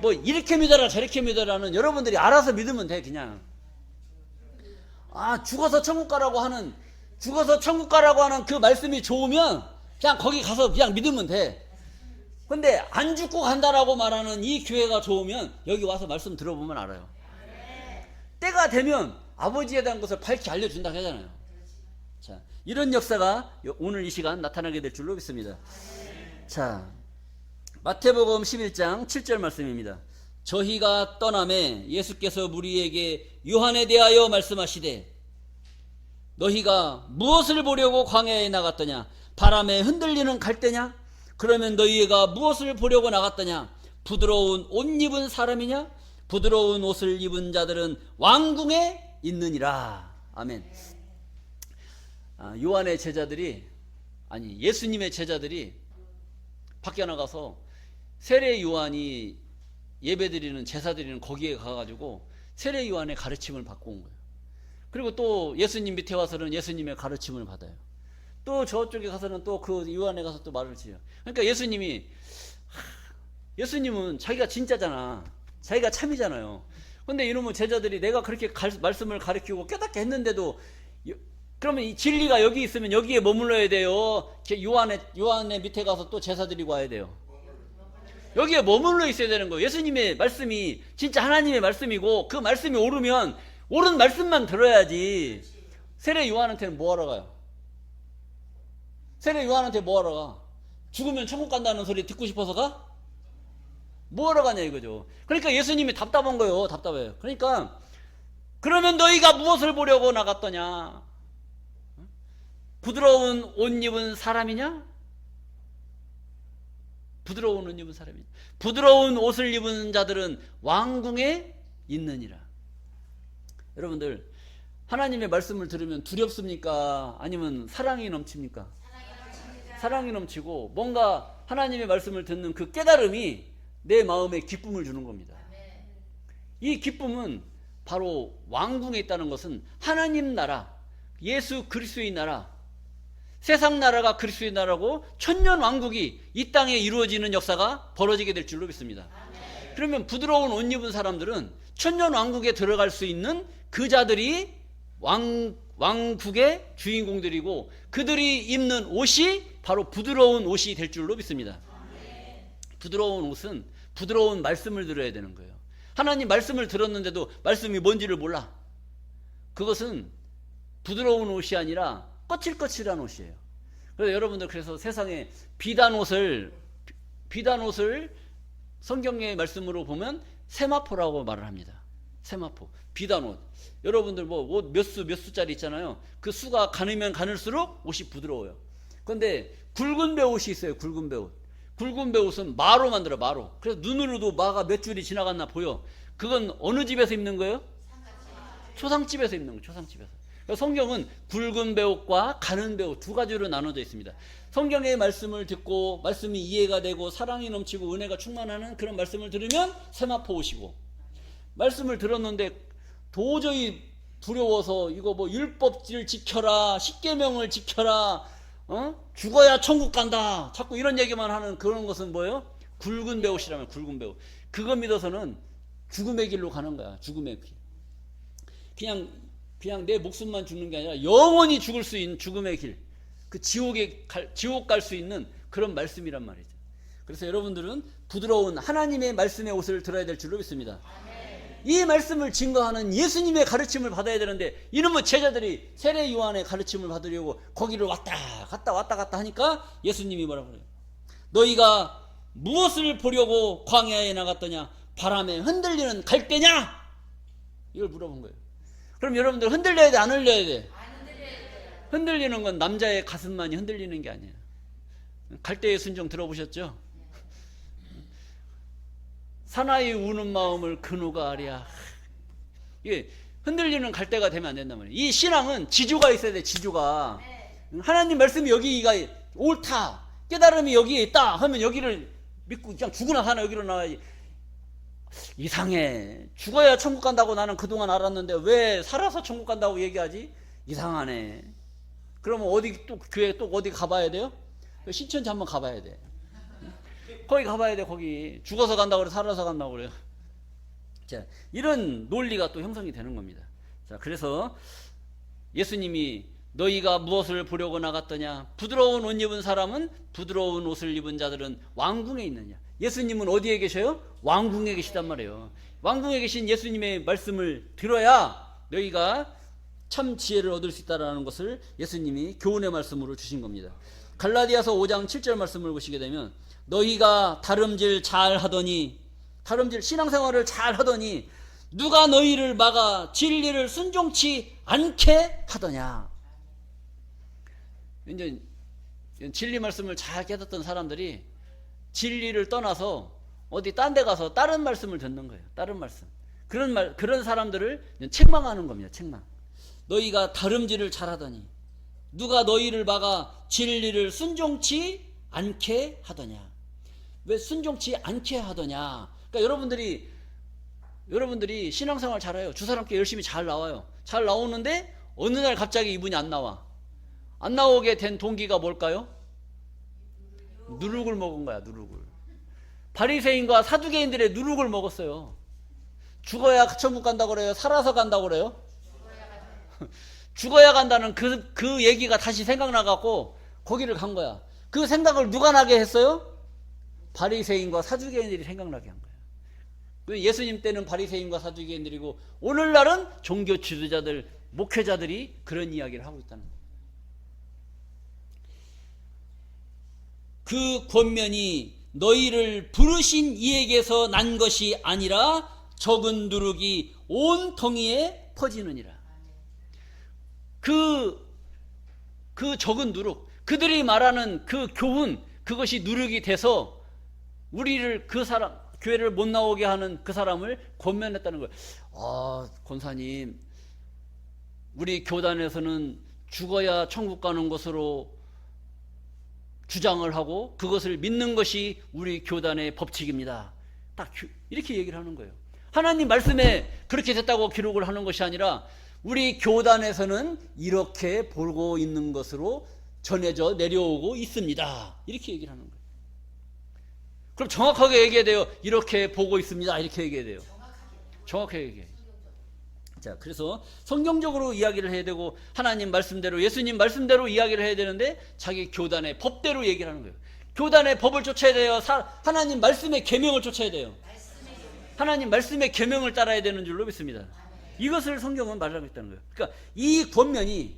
뭐 이렇게 믿어라 저렇게 믿어라는 여러분들이 알아서 믿으면 돼. 그냥 죽어서 천국 가라고 하는 그 말씀이 좋으면 그냥 거기 가서 그냥 믿으면 돼. 근데 안 죽고 간다라고 말하는 이 교회가 좋으면 여기 와서 말씀 들어보면 알아요. 때가 되면 아버지에 대한 것을 밝히 알려준다고 하잖아요. 자, 이런 역사가 오늘 이 시간 나타나게 될 줄로 믿습니다. 자, 마태복음 11장 7절 말씀입니다. 저희가 떠남에 예수께서 무리에게 요한에 대하여 말씀하시되 너희가 무엇을 보려고 광야에 나갔더냐? 바람에 흔들리는 갈대냐? 그러면 너희가 무엇을 보려고 나갔더냐? 부드러운 옷 입은 사람이냐? 부드러운 옷을 입은 자들은 왕궁에 있느니라. 아멘. 요한의 제자들이, 아니 예수님의 제자들이 밖에 나가서 세례 요한이 예배드리는, 제사드리는 거기에 가가지고 세례 요한의 가르침을 받고 온 거예요. 그리고 또 예수님 밑에 와서는 예수님의 가르침을 받아요. 또 저쪽에 가서는 또 그 요한에 가서 또 말을 지어요. 그러니까 예수님은 자기가 진짜잖아. 자기가 참이잖아요. 근데 이놈의 제자들이 내가 그렇게 말씀을 가르치고 깨닫게 했는데도, 그러면 이 진리가 여기 있으면 여기에 머물러야 돼요? 요한의 밑에 가서 또 제사 드리고 와야 돼요? 여기에 머물러 있어야 되는 거예요. 예수님의 말씀이 진짜 하나님의 말씀이고 그 말씀이 옳으면 옳은 말씀만 들어야지. 세례 요한한테는 뭐하러 가요? 세례 요한한테 뭐하러 가? 죽으면 천국 간다는 소리 듣고 싶어서 가? 뭐하러 가냐 이거죠. 그러니까 예수님이 답답한 거예요. 답답해요. 그러니까 그러면 너희가 무엇을 보려고 나갔더냐? 부드러운 옷 입은 사람이냐? 부드러운 옷 입은 사람이냐? 부드러운 옷을 입은 자들은 왕궁에 있느니라. 여러분들, 하나님의 말씀을 들으면 두렵습니까? 아니면 사랑이 넘칩니까? 사랑이 넘치고 뭔가 하나님의 말씀을 듣는 그 깨달음이 내 마음에 기쁨을 주는 겁니다. 이 기쁨은 바로 왕궁에 있다는 것은 하나님 나라, 예수 그리스도의 나라, 세상 나라가 그리스도의 나라고 천년 왕국이 이 땅에 이루어지는 역사가 벌어지게 될 줄로 믿습니다. 그러면 부드러운 옷 입은 사람들은 천년 왕국에 들어갈 수 있는 그 자들이 왕국의 주인공들이고 그들이 입는 옷이 바로 부드러운 옷이 될 줄로 믿습니다. 부드러운 옷은 부드러운 말씀을 들어야 되는 거예요. 하나님 말씀을 들었는데도 말씀이 뭔지를 몰라. 그것은 부드러운 옷이 아니라 거칠거칠한 옷이에요. 그래서 여러분들, 그래서 세상에 비단 옷을 성경의 말씀으로 보면 세마포라고 말을 합니다. 세마포, 비단 옷. 여러분들 뭐 옷 몇 수짜리 있잖아요. 그 수가 가늘면 가늘수록 옷이 부드러워요. 그런데 굵은 배 옷이 있어요. 굵은 배 옷. 굵은 배 옷은 마로 만들어, 마로. 그래서 눈으로도 마가 몇 줄이 지나갔나 보여. 그건 어느 집에서 입는 거예요? 초상집에서 입는 거예요. 초상집에서. 성경은 굵은 배옷과 가는 배옷 두 가지로 나눠져 있습니다. 성경의 말씀을 듣고 말씀이 이해가 되고 사랑이 넘치고 은혜가 충만하는 그런 말씀을 들으면 세마포 옷이고, 말씀을 들었는데 도저히 두려워서 이거 뭐 율법을 지켜라, 십계명을 지켜라, 죽어야 천국 간다, 자꾸 이런 얘기만 하는 그런 것은 뭐예요? 굵은 배옷이라면 굵은 배옷. 그거 믿어서는 죽음의 길로 가는 거야. 죽음의 길. 그냥 내 목숨만 죽는 게 아니라 영원히 죽을 수 있는 죽음의 길, 그 지옥 갈 수 있는 그런 말씀이란 말이죠. 그래서 여러분들은 부드러운 하나님의 말씀의 옷을 들어야 될 줄로 믿습니다. 이 말씀을 증거하는 예수님의 가르침을 받아야 되는데 이놈의 제자들이 세례 요한의 가르침을 받으려고 거기를 왔다 갔다 하니까 예수님이 뭐라고 그래요? 너희가 무엇을 보려고 광야에 나갔더냐? 바람에 흔들리는 갈대냐? 이걸 물어본 거예요. 그럼 여러분들 흔들려야 돼, 안 흔들려야 돼? 흔들리는 건 남자의 가슴만이 흔들리는 게 아니에요. 갈대의 순종 들어보셨죠? 사나이 우는 마음을 그 누가 아랴. 이게 흔들리는 갈대가 되면 안 된단 말이에요. 이 신앙은 지주가 있어야 돼, 지주가. 하나님 말씀이 여기가 옳다, 깨달음이 여기에 있다 하면 여기를 믿고 그냥 죽으나 사나 여기로 나와야지. 이상해. 죽어야 천국 간다고 나는 그동안 알았는데 왜 살아서 천국 간다고 얘기하지? 이상하네. 그러면 어디 또 교회 또 어디 가봐야 돼요? 신천지 한번 가봐야 돼. 거기 가봐야 돼. 거기 죽어서 간다고 그래, 살아서 간다고 그래요. 자, 이런 논리가 또 형성이 되는 겁니다. 자, 그래서 예수님이 너희가 무엇을 보려고 나갔더냐? 부드러운 옷 입은 사람은, 부드러운 옷을 입은 자들은 왕궁에 있느냐? 예수님은 어디에 계셔요? 왕궁에 계시단 말이에요. 왕궁에 계신 예수님의 말씀을 들어야 너희가 참 지혜를 얻을 수 있다는 것을 예수님이 교훈의 말씀으로 주신 겁니다. 갈라디아서 5장 7절 말씀을 보시게 되면 너희가 다름질 잘 하더니, 다름질 신앙생활을 잘 하더니 누가 너희를 막아 진리를 순종치 않게 하더냐. 이제 진리 말씀을 잘 깨닫던 사람들이 진리를 떠나서 어디 딴 데 가서 다른 말씀을 듣는 거예요. 다른 말씀. 그런 사람들을 책망하는 겁니다. 책망. 너희가 다름질을 잘하더니 누가 너희를 막아 진리를 순종치 않게 하더냐. 왜 순종치 않게 하더냐. 그러니까 여러분들이 신앙생활 잘해요. 주사람께 열심히 잘 나와요. 잘 나오는데 어느 날 갑자기 이분이 안 나와. 안 나오게 된 동기가 뭘까요? 누룩을 먹은 거야. 누룩을. 바리새인과 사두개인들의 누룩을 먹었어요. 죽어야 천국 간다고 그래요? 살아서 간다고 그래요? 죽어야 간다는 그 얘기가 다시 생각나갖고 거기를 간 거야. 그 생각을 누가 나게 했어요? 바리새인과 사두개인들이 생각나게 한 거야. 예수님 때는 바리새인과 사두개인들이고 오늘날은 종교 지도자들, 목회자들이 그런 이야기를 하고 있다는 거예요. 그 권면이 너희를 부르신 이에게서 난 것이 아니라 적은 누룩이 온 덩이에 퍼지느니라. 그 적은 누룩, 그들이 말하는 그 교훈, 그것이 누룩이 돼서 우리를 교회를 못 나오게 하는 그 사람을 권면했다는 거예요. 아, 권사님, 우리 교단에서는 죽어야 천국 가는 것으로 주장을 하고 그것을 믿는 것이 우리 교단의 법칙입니다. 딱 이렇게 얘기를 하는 거예요. 하나님 말씀에 그렇게 됐다고 기록을 하는 것이 아니라 우리 교단에서는 이렇게 보고 있는 것으로 전해져 내려오고 있습니다. 이렇게 얘기를 하는 거예요. 그럼 정확하게 얘기해야 돼요. 이렇게 보고 있습니다. 이렇게 얘기해야 돼요. 정확하게 얘기해요. 자, 그래서 성경적으로 이야기를 해야 되고 하나님 말씀대로, 예수님 말씀대로 이야기를 해야 되는데 자기 교단의 법대로 얘기를 하는 거예요. 교단의 법을 쫓아야 돼요. 하나님 말씀의 계명을 쫓아야 돼요. 하나님 말씀의 계명을 따라야 되는 줄로 믿습니다. 이것을 성경은 말하고 있다는 거예요. 그러니까 이 권면이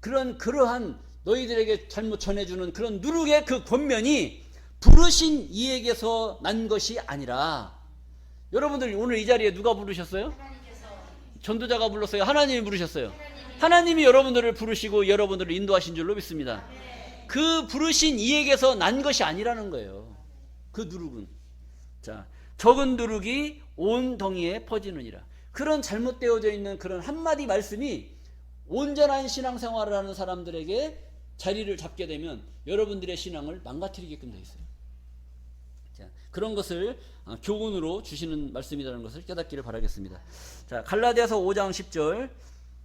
그러한 너희들에게 잘못 전해주는 그런 누룩의 그 권면이 부르신 이에게서 난 것이 아니라, 여러분들 오늘 이 자리에 누가 부르셨어요? 전도자가 불렀어요? 하나님이 부르셨어요? 하나님이 여러분들을 부르시고 여러분들을 인도하신 줄로 믿습니다. 그 부르신 이에게서 난 것이 아니라는 거예요. 그 누룩은. 자, 적은 누룩이 온 덩이에 퍼지느니라. 그런 잘못되어져 있는 그런 한마디 말씀이 온전한 신앙생활을 하는 사람들에게 자리를 잡게 되면 여러분들의 신앙을 망가뜨리게끔 되어 있어요. 자, 그런 것을 교훈으로 주시는 말씀이라는 것을 깨닫기를 바라겠습니다. 자, 갈라디아서 5장 10절.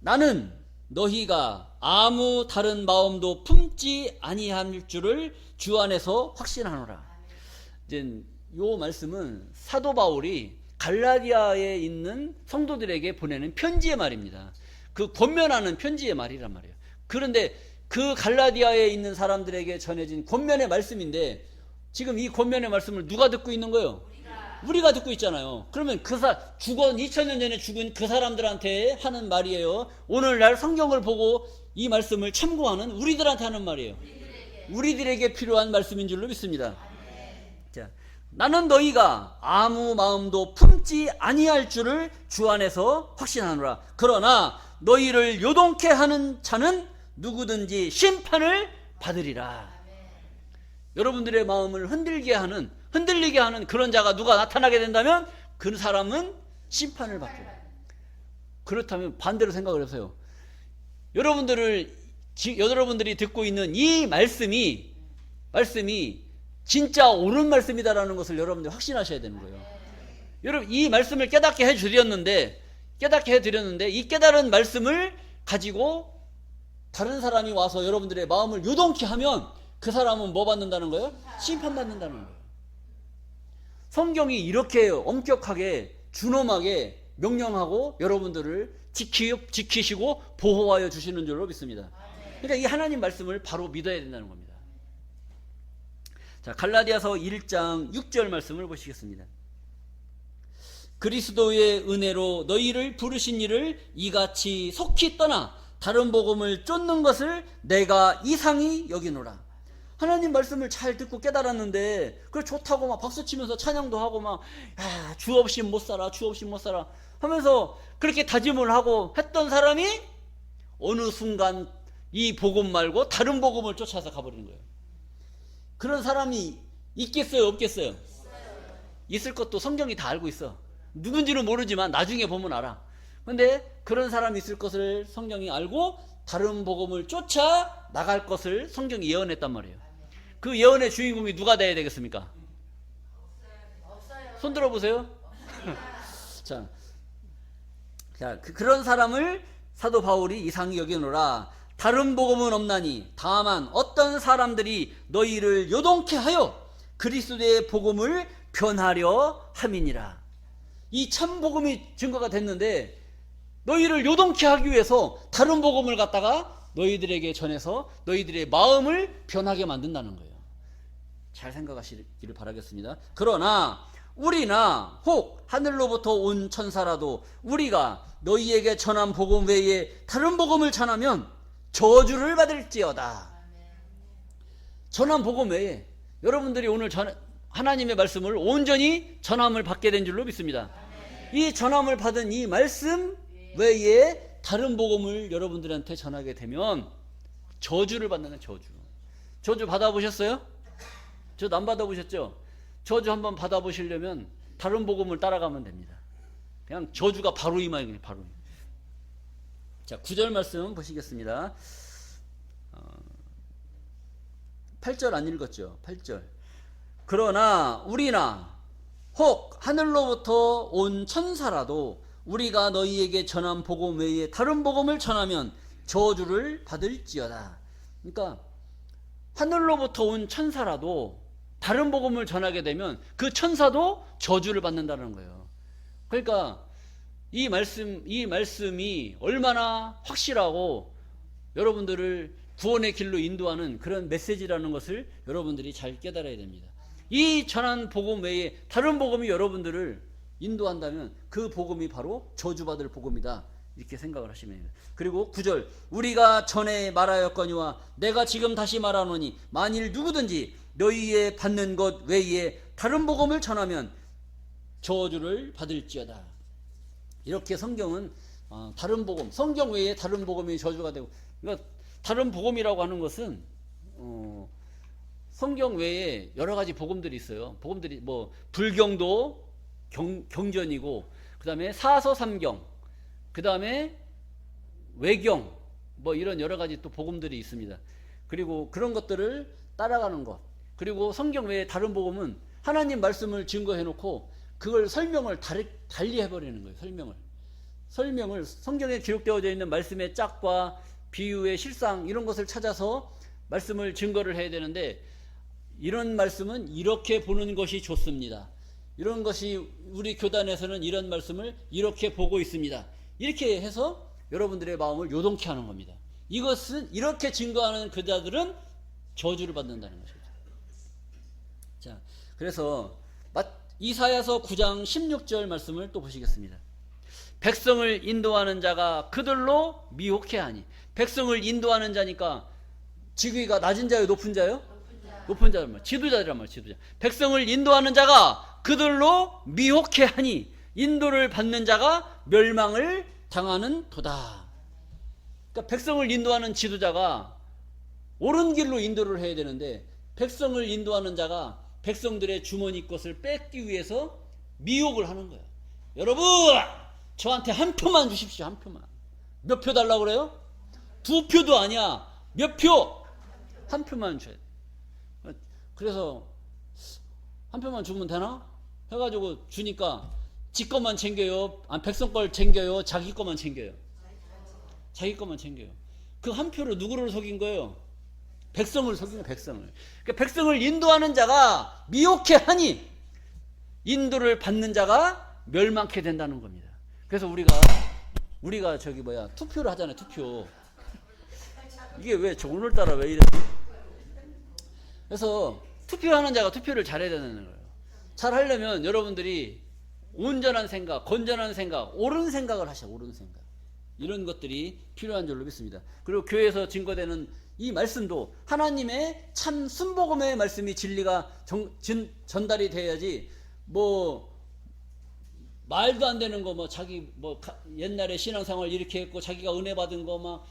나는 너희가 아무 다른 마음도 품지 아니할 줄을 주 안에서 확신하노라. 이제 요 말씀은 사도 바울이 갈라디아에 있는 성도들에게 보내는 편지의 말입니다. 그 권면하는 편지의 말이란 말이에요. 그런데 그 갈라디아에 있는 사람들에게 전해진 권면의 말씀인데 지금 이 권면의 말씀을 누가 듣고 있는 거예요? 우리가 듣고 있잖아요. 그러면 2000년 전에 죽은 그 사람들한테 하는 말이에요. 오늘날 성경을 보고 이 말씀을 참고하는 우리들한테 하는 말이에요. 우리들에게 필요한 말씀인 줄로 믿습니다. 자, 나는 너희가 아무 마음도 품지 아니할 줄을 주 안에서 확신하노라. 그러나 너희를 요동케 하는 자는 누구든지 심판을 받으리라. 여러분들의 마음을 흔들리게 하는 그런 자가 누가 나타나게 된다면 그 사람은 심판을 받게 돼요. 그렇다면 반대로 생각을 해보세요. 여러분들이 듣고 있는 이 말씀이 진짜 옳은 말씀이다라는 것을 여러분들이 확신하셔야 되는 거예요. 여러분, 이 말씀을 깨닫게 해드렸는데 이 깨달은 말씀을 가지고 다른 사람이 와서 여러분들의 마음을 요동케 하면 그 사람은 뭐 받는다는 거예요? 심판받는다는 거예요. 성경이 이렇게 엄격하게 준엄하게 명령하고 여러분들을 지키시고 보호하여 주시는 줄로 믿습니다. 그러니까 이 하나님 말씀을 바로 믿어야 된다는 겁니다. 자, 갈라디아서 1장 6절 말씀을 보시겠습니다. 그리스도의 은혜로 너희를 부르신 이를 이같이 속히 떠나 다른 복음을 쫓는 것을 내가 이상히 여기노라. 하나님 말씀을 잘 듣고 깨달았는데 그걸 좋다고 막 박수치면서 찬양도 하고 막 주 없이 못 살아, 주 없이 못 살아 하면서 그렇게 다짐을 하고 했던 사람이 어느 순간 이 복음 말고 다른 복음을 쫓아서 가버리는 거예요. 그런 사람이 있겠어요, 없겠어요? 있을 것도 성경이 다 알고 있어. 누군지는 모르지만 나중에 보면 알아. 근데 그런 사람이 있을 것을 성경이 알고 다른 복음을 쫓아 나갈 것을 성경이 예언했단 말이에요. 그 예언의 주인공이 누가 돼야 되겠습니까? 손 들어보세요. 자, 그런 사람을 사도 바울이 이상히 여기노라. 다른 복음은 없나니 다만 어떤 사람들이 너희를 요동케 하여 그리스도의 복음을 변하려 함이니라. 이 참 복음이 증거가 됐는데 너희를 요동케 하기 위해서 다른 복음을 갖다가 너희들에게 전해서 너희들의 마음을 변하게 만든다는 거예요. 잘 생각하시기를 바라겠습니다. 그러나 우리나 혹 하늘로부터 온 천사라도 우리가 너희에게 전한 복음 외에 다른 복음을 전하면 저주를 받을지어다. 전한 복음 외에 여러분들이 오늘 하나님의 말씀을 온전히 전함을 받게 된 줄로 믿습니다. 이 전함을 받은 이 말씀 외에 다른 복음을 여러분들한테 전하게 되면 저주를 받는 저주. 저주 받아보셨어요? 저도 안 받아보셨죠? 저주 한번 받아보시려면 다른 복음을 따라가면 됩니다. 그냥 저주가 바로 임하는 바로. 자, 9절 말씀 보시겠습니다. 8절 안 읽었죠? 8절. 그러나 우리나 혹 하늘로부터 온 천사라도 우리가 너희에게 전한 복음 외에 다른 복음을 전하면 저주를 받을지어다. 그러니까 하늘로부터 온 천사라도 다른 복음을 전하게 되면 그 천사도 저주를 받는다는 거예요. 그러니까 이 말씀이 얼마나 확실하고 여러분들을 구원의 길로 인도하는 그런 메시지라는 것을 여러분들이 잘 깨달아야 됩니다. 이 전한 복음 외에 다른 복음이 여러분들을 인도한다면 그 복음이 바로 저주받을 복음이다. 이렇게 생각을 하시면 됩니다. 그리고 9절 우리가 전에 말하였거니와 내가 지금 다시 말하노니 만일 누구든지 너희의 받는 것 외에 다른 복음을 전하면 저주를 받을지어다. 이렇게 성경은 다른 복음, 성경 외에 다른 복음이 저주가 되고, 그러니까 다른 복음이라고 하는 것은 성경 외에 여러 가지 복음들이 있어요. 복음들이 뭐 불경도 경전이고, 그 다음에 사서삼경, 그 다음에 외경, 뭐 이런 여러 가지 또 복음들이 있습니다. 그리고 그런 것들을 따라가는 것. 그리고 성경 외에 다른 복음은 하나님 말씀을 증거해놓고 그걸 설명을 달리 해버리는 거예요. 설명을 성경에 기록되어져 있는 말씀의 짝과 비유의 실상 이런 것을 찾아서 말씀을 증거를 해야 되는데, 이런 말씀은 이렇게 보는 것이 좋습니다. 이런 것이 우리 교단에서는 이런 말씀을 이렇게 보고 있습니다. 이렇게 해서 여러분들의 마음을 요동케 하는 겁니다. 이것은 이렇게 증거하는 그자들은 저주를 받는다는 것이죠. 자, 그래서 이사야서 9장 16절 말씀을 또 보시겠습니다. 백성을 인도하는 자가 그들로 미혹해 하니. 백성을 인도하는 자니까 직위가 낮은 자요, 높은 자요? 높은 자란 말, 지도자란 말, 지도자. 백성을 인도하는 자가 그들로 미혹해 하니 인도를 받는 자가 멸망을 당하는 도다. 그러니까 백성을 인도하는 지도자가 옳은 길로 인도를 해야 되는데, 백성을 인도하는 자가 백성들의 주머니 것을 뺏기 위해서 미혹을 하는 거예요. 여러분, 저한테 한 표만 주십시오. 한 표만. 몇 표 달라고 그래요? 2표도 아니야. 몇 표? 한 표만 줘야 돼. 그래서 한 표만 주면 되나? 해가지고 주니까 지 것만 챙겨요? 백성 걸 챙겨요? 자기 것만 챙겨요? 자기 것만 챙겨요. 그 한 표로 누구를 속인 거예요? 백성을 속인 거예요. 백성을. 그러니까 백성을 인도하는 자가 미혹해 하니 인도를 받는 자가 멸망케 된다는 겁니다. 그래서 우리가 투표를 하잖아요. 투표. 이게 왜 오늘따라 왜 이래? 그래서 투표하는 자가 투표를 잘해야 되는 거예요. 잘 하려면 여러분들이 온전한 생각, 건전한 생각, 옳은 생각을 하셔. 옳은 생각. 이런 것들이 필요한 줄로 믿습니다. 그리고 교회에서 증거되는 이 말씀도 하나님의 참 순복음의 말씀이 진리가 전달이 돼야지 뭐 말도 안 되는 거 뭐 자기 뭐 옛날에 신앙생활 이렇게 했고 자기가 은혜 받은 거 막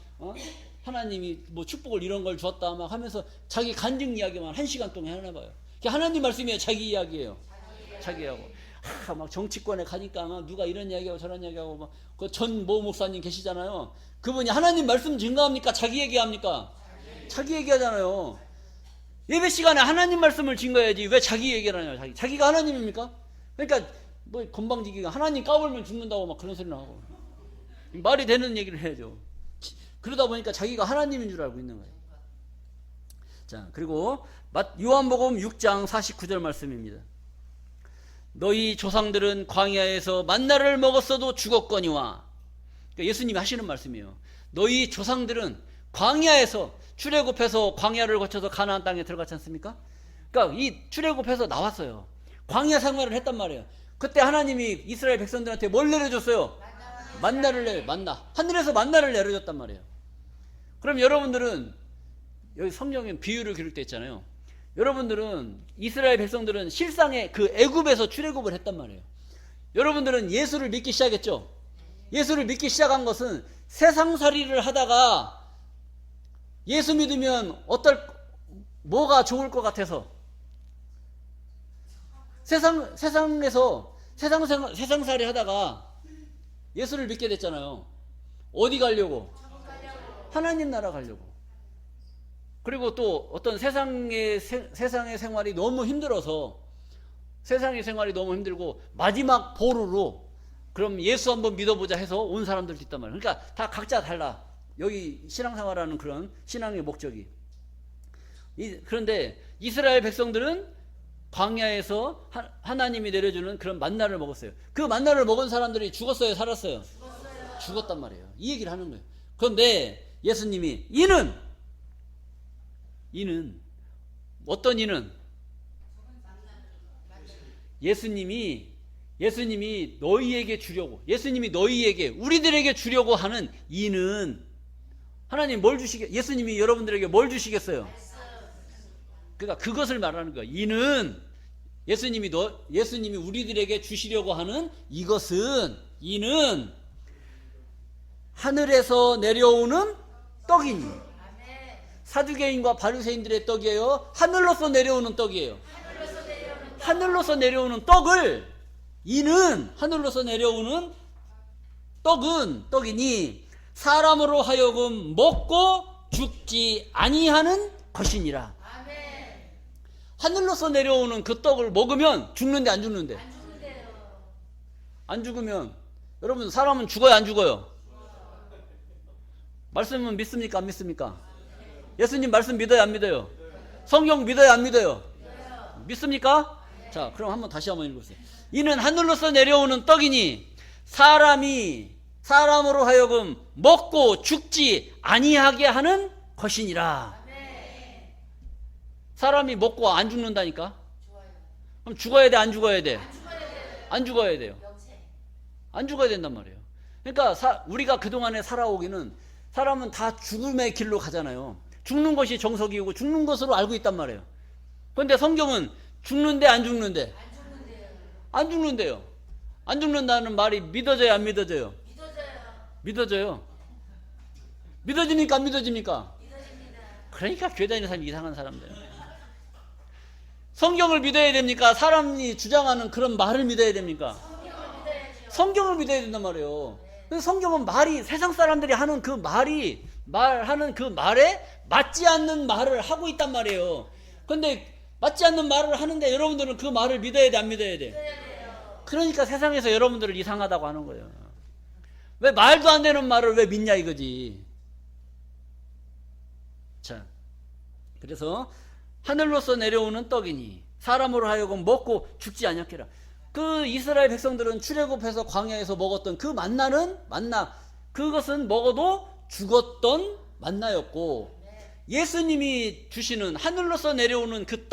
하나님이 뭐 축복을 이런 걸 줬다 막 하면서 자기 간증 이야기만 1시간 동안 하나 봐요. 그게 하나님 말씀이에요, 자기 이야기예요. 자기하고 막 정치권에 가니까 막 누가 이런 이야기하고 저런 이야기하고 막 그 전 모 목사님 계시잖아요. 그분이 하나님 말씀 증거합니까? 자기 얘기합니까? 자기 얘기하잖아요. 예배 시간에 하나님 말씀을 증거해야지 왜 자기 얘기를 하냐고. 자기가 하나님입니까? 그러니까 뭐 건방지기가 하나님 까불면 죽는다고 막 그런 소리 나오고 말이 되는 얘기를 해야죠. 그러다 보니까 자기가 하나님인 줄 알고 있는 거예요. 자, 그리고 요한복음 6장 49절 말씀입니다. 너희 조상들은 광야에서 만나를 먹었어도 죽었거니와. 그러니까 예수님이 하시는 말씀이에요. 너희 조상들은 광야에서 출애굽해서 광야를 거쳐서 가나안 땅에 들어갔지 않습니까? 그러니까 이 출애굽해서 나왔어요. 광야 생활을 했단 말이에요. 그때 하나님이 이스라엘 백성들한테 뭘 내려줬어요? 만나를 만나. 하늘에서 만나를 내려줬단 말이에요. 그럼 여러분들은 여기 성경에 비유를 기록되어 있잖아요. 여러분들은 이스라엘 백성들은 실상의 그 애굽에서 출애굽을 했단 말이에요. 여러분들은 예수를 믿기 시작했죠. 예수를 믿기 시작한 것은 세상살이를 하다가 예수 믿으면 뭐가 좋을 것 같아서 세상에서 세상살이 하다가 예수를 믿게 됐잖아요. 어디 가려고? 하나님 나라 가려고. 그리고 또 어떤 세상의 생활이 너무 힘들어서 세상의 생활이 너무 힘들고 마지막 보루로 그럼 예수 한번 믿어보자 해서 온 사람들도 있단 말이에요. 그러니까 다 각자 달라. 여기 신앙생활하는 그런 신앙의 목적이. 그런데 이스라엘 백성들은 광야에서 하나님이 내려주는 그런 만나를 먹었어요. 그 만나를 먹은 사람들이 죽었어요, 살았어요? 죽었단 말이에요. 이 얘기를 하는 거예요. 그런데 예수님이 이는 어떤 이는 예수님이 너희에게 주려고, 예수님이 너희에게 우리들에게 주려고 하는 이는 하나님 뭘 예수님이 여러분들에게 뭘 주시겠어요? 그러니까 그것을 말하는 거예요. 이는 예수님이 우리들에게 주시려고 하는 이는 하늘에서 내려오는 떡이니. 사두개인과 바리새인들의 떡이에요? 하늘로서 내려오는 떡이에요? 하늘로서 내려오는 떡을 이는 하늘로서 내려오는 떡이니 사람으로 하여금 먹고 죽지 아니하는 것이니라. 하늘로서 내려오는 그 떡을 먹으면 죽는데 안 죽는데? 안 죽으면 여러분 사람은 죽어요 안 죽어요? 말씀은 믿습니까 안 믿습니까? 예수님 말씀 믿어요 안 믿어요? 성경 믿어요 안 믿어요? 믿습니까? 자, 그럼 다시 한번 읽어보세요. 이는 하늘로서 내려오는 떡이니 사람으로 하여금 먹고 죽지 아니하게 하는 것이니라. 사람이 먹고 안 죽는다니까? 그럼 죽어야 돼 안 죽어야 돼? 안 죽어야 돼요. 안 죽어야 된단 말이에요. 그러니까 우리가 그동안에 살아오기는 사람은 다 죽음의 길로 가잖아요. 죽는 것이 정석이고 죽는 것으로 알고 있단 말이에요. 그런데 성경은 죽는데 안 죽는데? 안 죽는데요. 안 죽는다는 말이 믿어져요 안 믿어져요? 믿어져요. 믿어집니까 안 믿어집니까? 그러니까 교회 다니는 사람이 이상한 사람들. 성경을 믿어야 됩니까? 사람이 주장하는 그런 말을 믿어야 됩니까? 성경을 믿어야 된단 말이에요. 성경은 세상 사람들이 하는 그 말하는 그 말에 맞지 않는 말을 하고 있단 말이에요. 그런데 맞지 않는 말을 하는데 여러분들은 그 말을 믿어야 돼 안 믿어야 돼? 그러니까 세상에서 여러분들을 이상하다고 하는 거예요. 왜 말도 안 되는 말을 왜 믿냐 이거지. 자, 그래서 하늘로서 내려오는 떡이니 사람으로 하여금 먹고 죽지 아니하리라. 그 이스라엘 백성들은 출애굽해서 광야에서 먹었던 그 만나 그것은 먹어도 죽었던 만나였고 예수님이 주시는 하늘로서 내려오는 그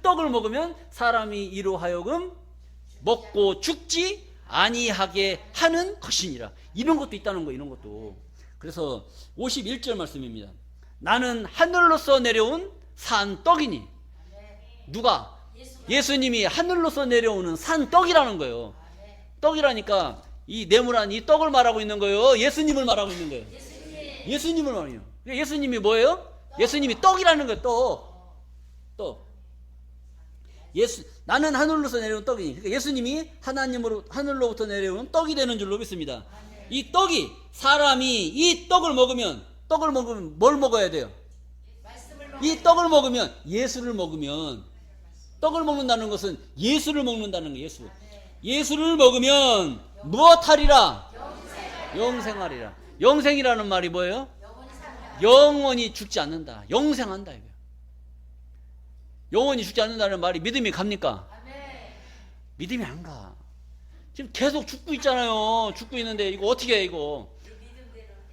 떡을 먹으면 사람이 이로 하여금 먹고 죽지 아니하게 하는 것이니라. 이런 것도 있다는 거예요. 이런 것도. 그래서 51절 말씀입니다. 나는 하늘로서 내려온 산 떡이니. 누가? 예수님이 하늘로서 내려오는 산 떡이라는 거예요. 떡이라니까 이 네모난 이 떡을 말하고 있는 거예요. 예수님을 말하고 있는 거예요. 예수님을 말해요. 예수님이 뭐예요? 예수님이 떡이라는 거예요. 떡. 나는 하늘로서 내려온 떡이니. 그러니까 예수님이 하늘로부터 내려온 떡이 되는 줄로 믿습니다. 이 떡이, 사람이 이 떡을 먹으면 뭘 먹어야 돼요? 이 떡을 먹으면, 예수를 먹으면, 떡을 먹는다는 것은 예수를 먹는다는 거예요. 예수를 먹으면 무엇하리라? 영생하리라. 영생이라는 말이 뭐예요? 영원히 죽지 않는다. 영생한다 이거예요. 영원히 죽지 않는다는 말이 믿음이 갑니까? 믿음이 안 가. 지금 계속 죽고 있잖아요. 죽고 있는데 이거 어떻게 해 이거?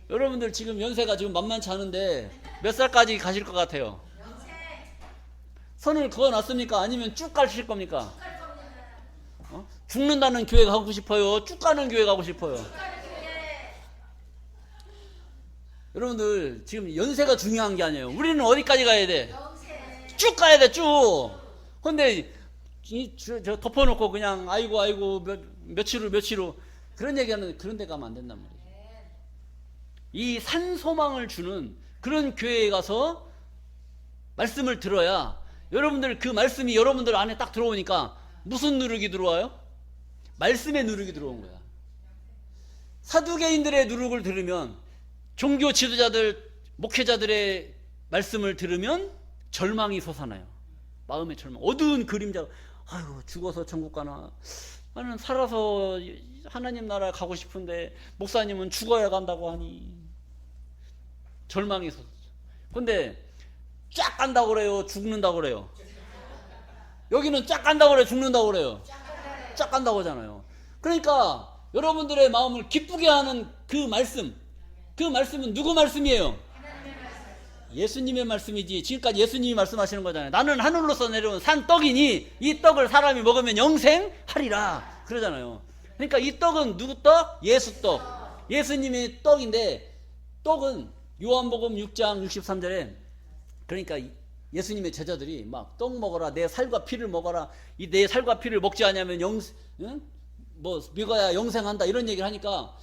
여러분들 지금 연세가 지금 만만치 않은데 몇 살까지 가실 것 같아요? 선을 그어놨습니까? 아니면 쭉 가실 겁니까? 죽는다는 교회 가고 싶어요? 쭉 가는 교회 가고 싶어요? 여러분들 지금 연세가 중요한 게 아니에요. 우리는 어디까지 가야 돼? 쭉 가야 돼, 쭉. 근데 저 덮어놓고 그냥 아이고 며칠 후 그런 얘기하는데 그런 데 가면 안 된단 말이에요. 이 산소망을 주는 그런 교회에 가서 말씀을 들어야 여러분들 그 말씀이 여러분들 안에 딱 들어오니까 무슨 누룩이 들어와요? 말씀의 누룩이 들어온 거야. 사두개인들의 누룩을 들으면, 종교 지도자들, 목회자들의 말씀을 들으면 절망이 솟아나요. 마음의 절망. 어두운 그림자. 아이고 죽어서 천국 가나. 나는 살아서 하나님 나라 가고 싶은데 목사님은 죽어야 간다고 하니 절망이 솟아. 근데 쫙 간다고 그래요? 죽는다고 그래요? 여기는 쫙 간다고 그래요? 죽는다고 그래요? 쫙 간다고 하잖아요. 그러니까 여러분들의 마음을 기쁘게 하는 그 말씀은 누구 말씀이에요? 예수님의 말씀이지. 지금까지 예수님이 말씀하시는 거잖아요. 나는 하늘로서 내려온 산 떡이니 이 떡을 사람이 먹으면 영생하리라 그러잖아요. 그러니까 이 떡은 누구 떡? 예수 떡. 예수님의 떡인데, 떡은 요한복음 6장 63절에 그러니까 예수님의 제자들이 막 떡 먹어라, 내 살과 피를 먹어라, 이 내 살과 피를 먹지 않으면 믿어야 영생한다 이런 얘기를 하니까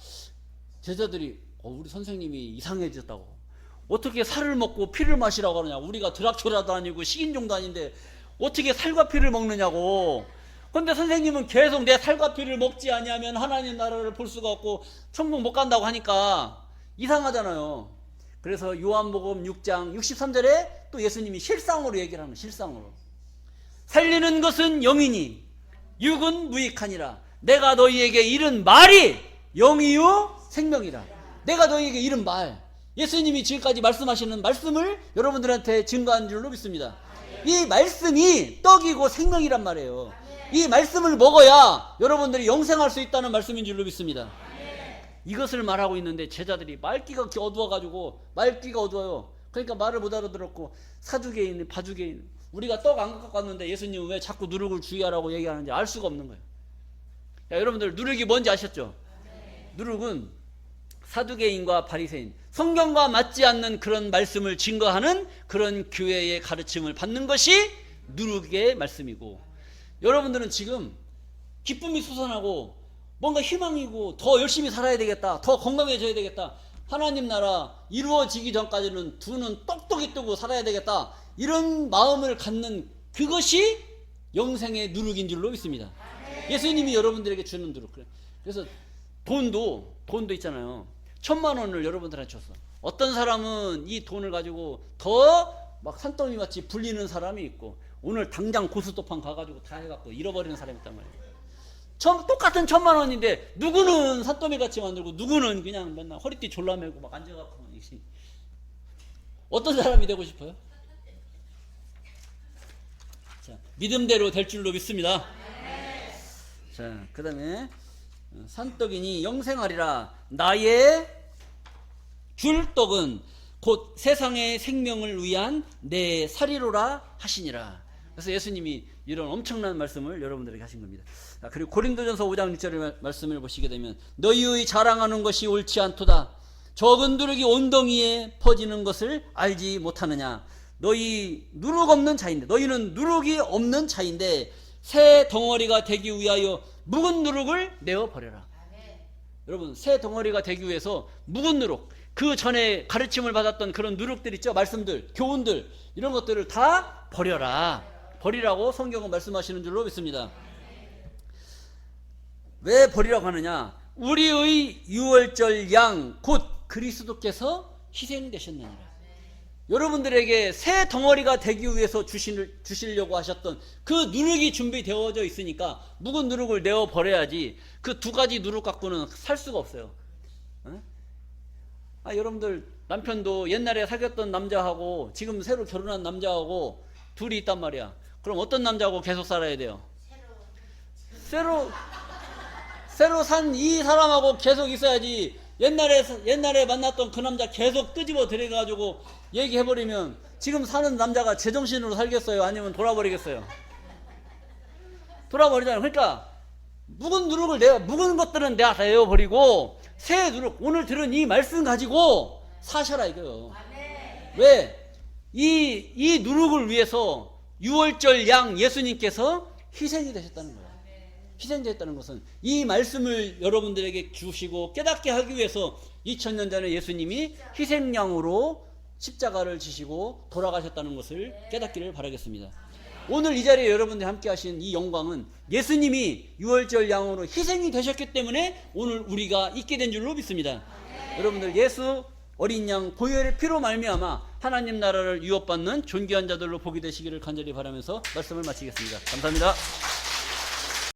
제자들이 우리 선생님이 이상해졌다고. 어떻게 살을 먹고 피를 마시라고 하느냐. 우리가 드락초라도 아니고 식인종도 아닌데 어떻게 살과 피를 먹느냐고. 근데 선생님은 계속 내 살과 피를 먹지 아니하면 하나님 나라를 볼 수가 없고 천국 못 간다고 하니까 이상하잖아요. 그래서 요한복음 6장 63절에 또 예수님이 실상으로 얘기를 하는, 실상으로. 살리는 것은 영이니 육은 무익하니라. 내가 너희에게 이른 말이 영이요 생명이라. 내가 너희에게 이른 말. 예수님이 지금까지 말씀하시는 말씀을 여러분들한테 증거한 줄로 믿습니다. 이 말씀이 떡이고 생명이란 말이에요. 이 말씀을 먹어야 여러분들이 영생할 수 있다는 말씀인 줄로 믿습니다. 이것을 말하고 있는데 제자들이 말귀가 어두워요. 그러니까 말을 못 알아들었고, 사두개인, 바두개인, 우리가 떡 안 갖고 왔는데 예수님은 왜 자꾸 누룩을 주의하라고 얘기하는지 알 수가 없는 거예요. 야, 여러분들 누룩이 뭔지 아셨죠? 누룩은 사두개인과 바리새인, 성경과 맞지 않는 그런 말씀을 증거하는 그런 교회의 가르침을 받는 것이 누룩의 말씀이고, 여러분들은 지금 기쁨이 솟아나고 뭔가 희망이고 더 열심히 살아야 되겠다, 더 건강해져야 되겠다, 하나님 나라 이루어지기 전까지는 두 눈 똑똑히 뜨고 살아야 되겠다, 이런 마음을 갖는 그것이 영생의 누룩인 줄로 믿습니다. 예수님이 여러분들에게 주는 누룩. 그래서 돈도 있잖아요. 1,000만 원을 여러분들한테 줬어. 어떤 사람은 이 돈을 가지고 더 막 산더미 같이 불리는 사람이 있고, 오늘 당장 고스톱판 가가지고 다 해갖고 잃어버리는 사람이 있단 말이에요. 똑같은 1,000만 원인데 누구는 산더미 같이 만들고 누구는 그냥 맨날 허리띠 졸라매고 막 앉아갖고. 어떤 사람이 되고 싶어요? 자, 믿음대로 될 줄로 믿습니다. 자, 그 다음에 산떡이니 영생하리라. 나의 줄 떡은 곧 세상의 생명을 위한 내 살이로라 하시니라. 그래서 예수님이 이런 엄청난 말씀을 여러분들에게 하신 겁니다. 그리고 고린도전서 5장 6절의 말씀을 보시게 되면 너희의 자랑하는 것이 옳지 않도다. 적은 누룩이 온덩이에 퍼지는 것을 알지 못하느냐. 너희 누룩 없는 자인데, 너희는 누룩이 없는 자인데 새 덩어리가 되기 위하여 묵은 누룩을 내어 버려라. 여러분, 새 덩어리가 되기 위해서 묵은 누룩, 그 전에 가르침을 받았던 그런 누룩들 있죠, 말씀들, 교훈들, 이런 것들을 다 버려라. 버리라고 성경은 말씀하시는 줄로 믿습니다. 왜 버리라고 하느냐? 우리의 유월절 양 곧 그리스도께서 희생되셨느니라. 여러분들에게 새 덩어리가 되기 위해서 주시려고 하셨던 그 누룩이 준비되어져 있으니까 묵은 누룩을 내어 버려야지. 그 두 가지 누룩 갖고는 살 수가 없어요. 여러분들 남편도 옛날에 사귀었던 남자하고 지금 새로 결혼한 남자하고 둘이 있단 말이야. 그럼 어떤 남자하고 계속 살아야 돼요? 새로 산 이 사람하고 계속 있어야지. 옛날에 만났던 그 남자 계속 끄집어 들여가지고 얘기해버리면 지금 사는 남자가 제정신으로 살겠어요? 아니면 돌아버리겠어요? 돌아버리잖아요. 그러니까 묵은 것들은 내가 다 내어버리고 새 누룩, 오늘 들은 이 말씀 가지고 사셔라 이거요. 왜? 이 누룩을 위해서 유월절 양 예수님께서 희생이 되셨다는 거예요. 희생되었다는 것은 이 말씀을 여러분들에게 주시고 깨닫게 하기 위해서 2000년 전에 예수님이 희생양으로 십자가를 지시고 돌아가셨다는 것을 깨닫기를 바라겠습니다. 오늘 이 자리에 여러분들이 함께 하신 이 영광은 예수님이 유월절 양으로 희생이 되셨기 때문에 오늘 우리가 있게 된 줄로 믿습니다. 여러분들 예수 어린 양 보혈의 피로 말미암아 하나님 나라를 유업받는 존귀한 자들로 보게 되시기를 간절히 바라면서 말씀을 마치겠습니다. 감사합니다.